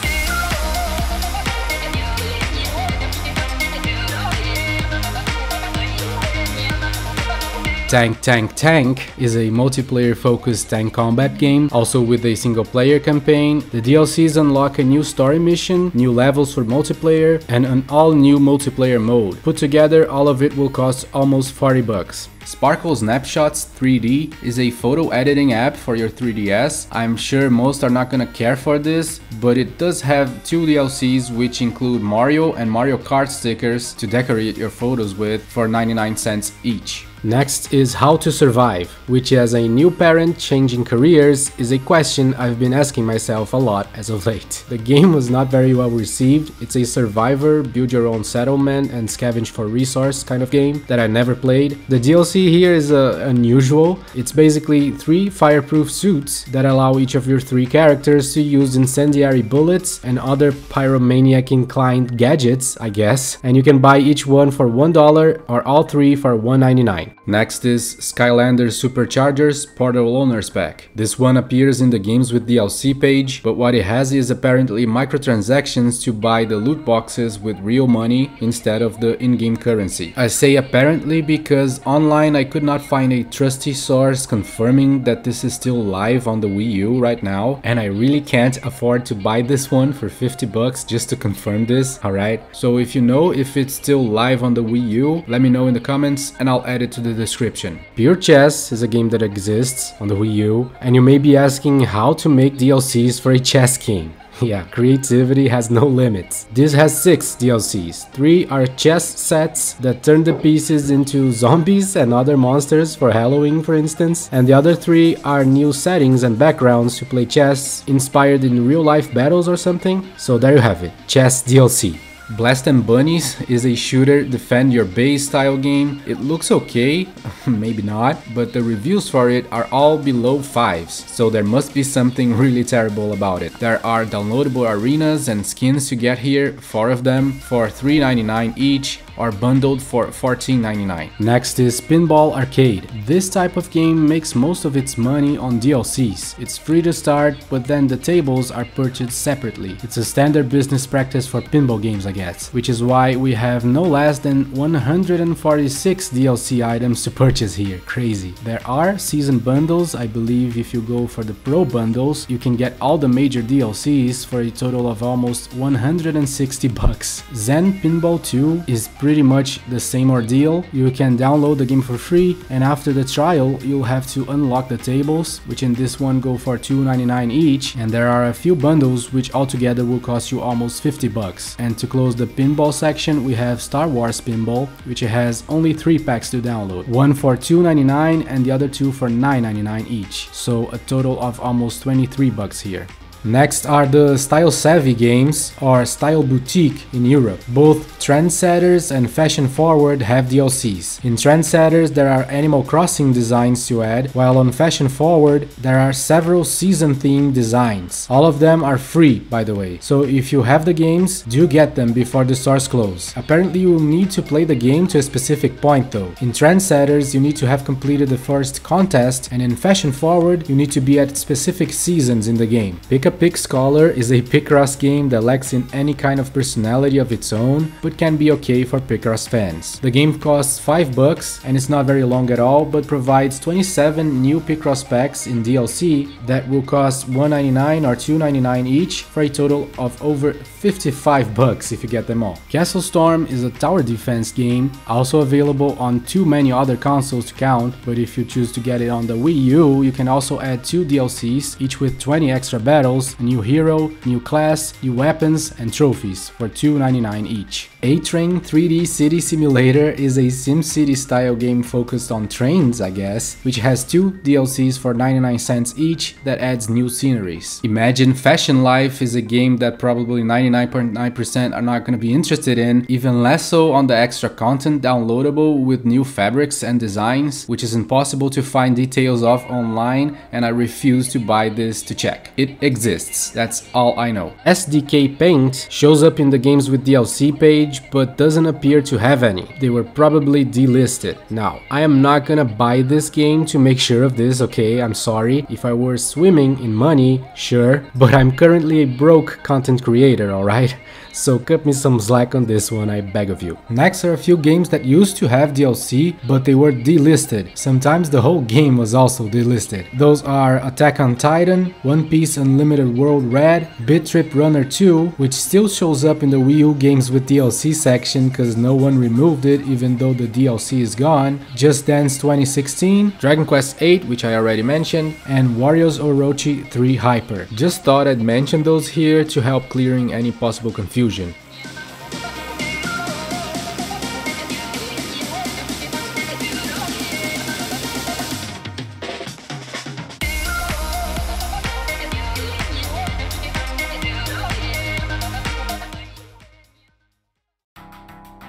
Tank is a multiplayer-focused tank combat game, also with a single-player campaign. The DLCs unlock a new story mission, new levels for multiplayer, and an all-new multiplayer mode. Put together, all of it will cost almost 40 bucks. Sparkle Snapshots 3D is a photo editing app for your 3DS. I'm sure most are not gonna care for this, but it does have 2 DLCs which include Mario and Mario Kart stickers to decorate your photos with for 99 cents each. Next is How to Survive, which as a new parent changing careers is a question I've been asking myself a lot as of late. The game was not very well received. It's a survivor, build your own settlement and scavenge for resource kind of game that I never played. The DLC here is unusual. It's basically 3 fireproof suits that allow each of your 3 characters to use incendiary bullets and other pyromaniac inclined gadgets, I guess, and you can buy each one for $1 or all 3 for $1.99. Next is Skylanders Superchargers Portal Owners Pack. This one appears in the Games with DLC page, but what it has is apparently microtransactions to buy the loot boxes with real money instead of the in-game currency. I say apparently because online I could not find a trusty source confirming that this is still live on the Wii U right now, and I really can't afford to buy this one for 50 bucks just to confirm this, alright? So if you know if it's still live on the Wii U, let me know in the comments and I'll add it to the description. Pure Chess is a game that exists on the Wii U, and you may be asking how to make DLCs for a chess game. Yeah, creativity has no limits. This has 6 DLCs. 3 are chess sets that turn the pieces into zombies and other monsters for Halloween, for instance, and the other 3 are new settings and backgrounds to play chess inspired in real-life battles or something. So there you have it, Chess DLC. Blast and Bunnies is a shooter defend your base style game. It looks okay, maybe not, but the reviews for it are all below 5s, so there must be something really terrible about it. There are downloadable arenas and skins to get here, 4 of them, for $3.99 each, are bundled for $14.99. Next is Pinball Arcade. This type of game makes most of its money on DLCs. It's free to start, but then the tables are purchased separately. It's a standard business practice for pinball games, I guess, which is why we have no less than 146 DLC items to purchase here. Crazy. There are season bundles. I believe if you go for the Pro bundles, you can get all the major DLCs for a total of almost 160 bucks. Zen Pinball 2 is pretty much the same ordeal. You can download the game for free, and after the trial you'll have to unlock the tables, which in this one go for $2.99 each, and there are a few bundles which altogether will cost you almost 50 bucks. And to close the pinball section, we have Star Wars Pinball, which has only 3 packs to download, one for $2.99 and the other 2 for $9.99 each, so a total of almost 23 bucks here. Next are the Style Savvy games, or Style Boutique in Europe. Both Trendsetters and Fashion Forward have DLCs. In Trendsetters there are Animal Crossing designs to add, while on Fashion Forward there are several season themed designs. All of them are free, by the way, so if you have the games, do get them before the stores close. Apparently you will need to play the game to a specific point though. In Trendsetters you need to have completed the first contest, and in Fashion Forward you need to be at specific seasons in the game. Pick Scholar is a Picross game that lacks in any kind of personality of its own, but can be okay for Picross fans. The game costs $5 and it's not very long at all, but provides 27 new Picross packs in DLC that will cost $1.99 or $2.99 each, for a total of over $55 if you get them all. Castle Storm is a tower defense game, also available on too many other consoles to count, but if you choose to get it on the Wii U, you can also add 2 DLCs, each with 20 extra battles, a new hero, new class, new weapons, and trophies for $2.99 each. Etrian 3D City Simulator is a SimCity style game focused on trains, I guess, which has 2 DLCs for 99 cents each that adds new sceneries. Imagine Fashion Life is a game that probably 99.9% are not going to be interested in, even less so on the extra content downloadable with new fabrics and designs, which is impossible to find details of online, and I refuse to buy this to check. It exists, that's all I know. SDK Paint shows up in the games with DLC page, but doesn't appear to have any. They were probably delisted. Now, I am not gonna buy this game to make sure of this, okay? I'm sorry. If I were swimming in money, sure, but I'm currently a broke content creator, alright? So cut me some slack on this one, I beg of you. Next are a few games that used to have DLC, but they were delisted. Sometimes the whole game was also delisted. Those are Attack on Titan, One Piece Unlimited World Red, Bit Trip Runner 2, which still shows up in the Wii U games with DLC section because no one removed it even though the DLC is gone, Just Dance 2016, Dragon Quest VIII, which I already mentioned, and Warriors Orochi 3 Hyper. Just thought I'd mention those here to help clearing any possible confusion.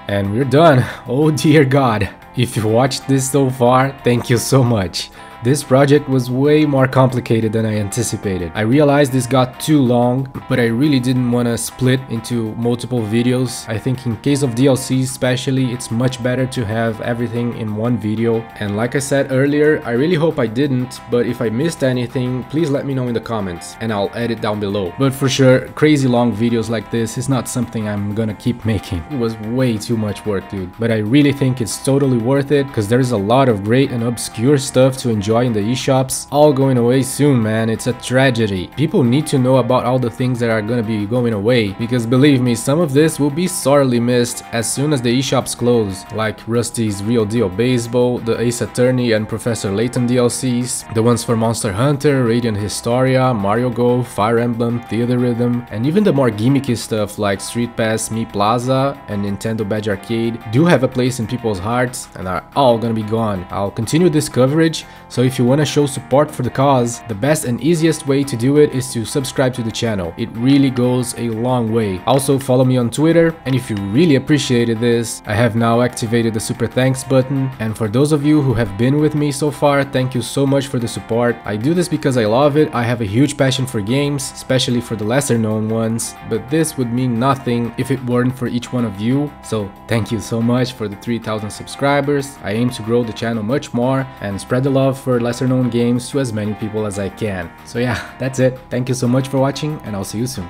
And we're done. Oh dear God. If you watched this so far, thank you so much. This project was way more complicated than I anticipated. I realized this got too long, but I really didn't want to split into multiple videos. I think in case of DLCs especially, it's much better to have everything in one video. And like I said earlier, I really hope I didn't, but if I missed anything, please let me know in the comments and I'll add it down below. But for sure, crazy long videos like this is not something I'm gonna keep making. It was way too much work, dude. But I really think it's totally worth it, because there's a lot of great and obscure stuff to enjoy in the eShops, all going away soon, man. It's a tragedy. People need to know about all the things that are gonna be going away, because believe me, some of this will be sorely missed as soon as the eShops close, like Rusty's Real Deal Baseball, the Ace Attorney and Professor Layton DLCs, the ones for Monster Hunter, Radiant Historia, Mario Golf, Fire Emblem, Theathrythm, and even the more gimmicky stuff like Streetpass Mii Plaza and Nintendo Badge Arcade do have a place in people's hearts and are all gonna be gone. I'll continue this coverage, so if you want to show support for the cause, the best and easiest way to do it is to subscribe to the channel. It really goes a long way. Also follow me on Twitter, and if you really appreciated this, I have now activated the super thanks button, and for those of you who have been with me so far, thank you so much for the support. I do this because I love it. I have a huge passion for games, especially for the lesser known ones, but this would mean nothing if it weren't for each one of you, so thank you so much for the 3,000 subscribers. I aim to grow the channel much more and spread the love for lesser known games to as many people as I can. So yeah, that's it. Thank you so much for watching, and I'll see you soon.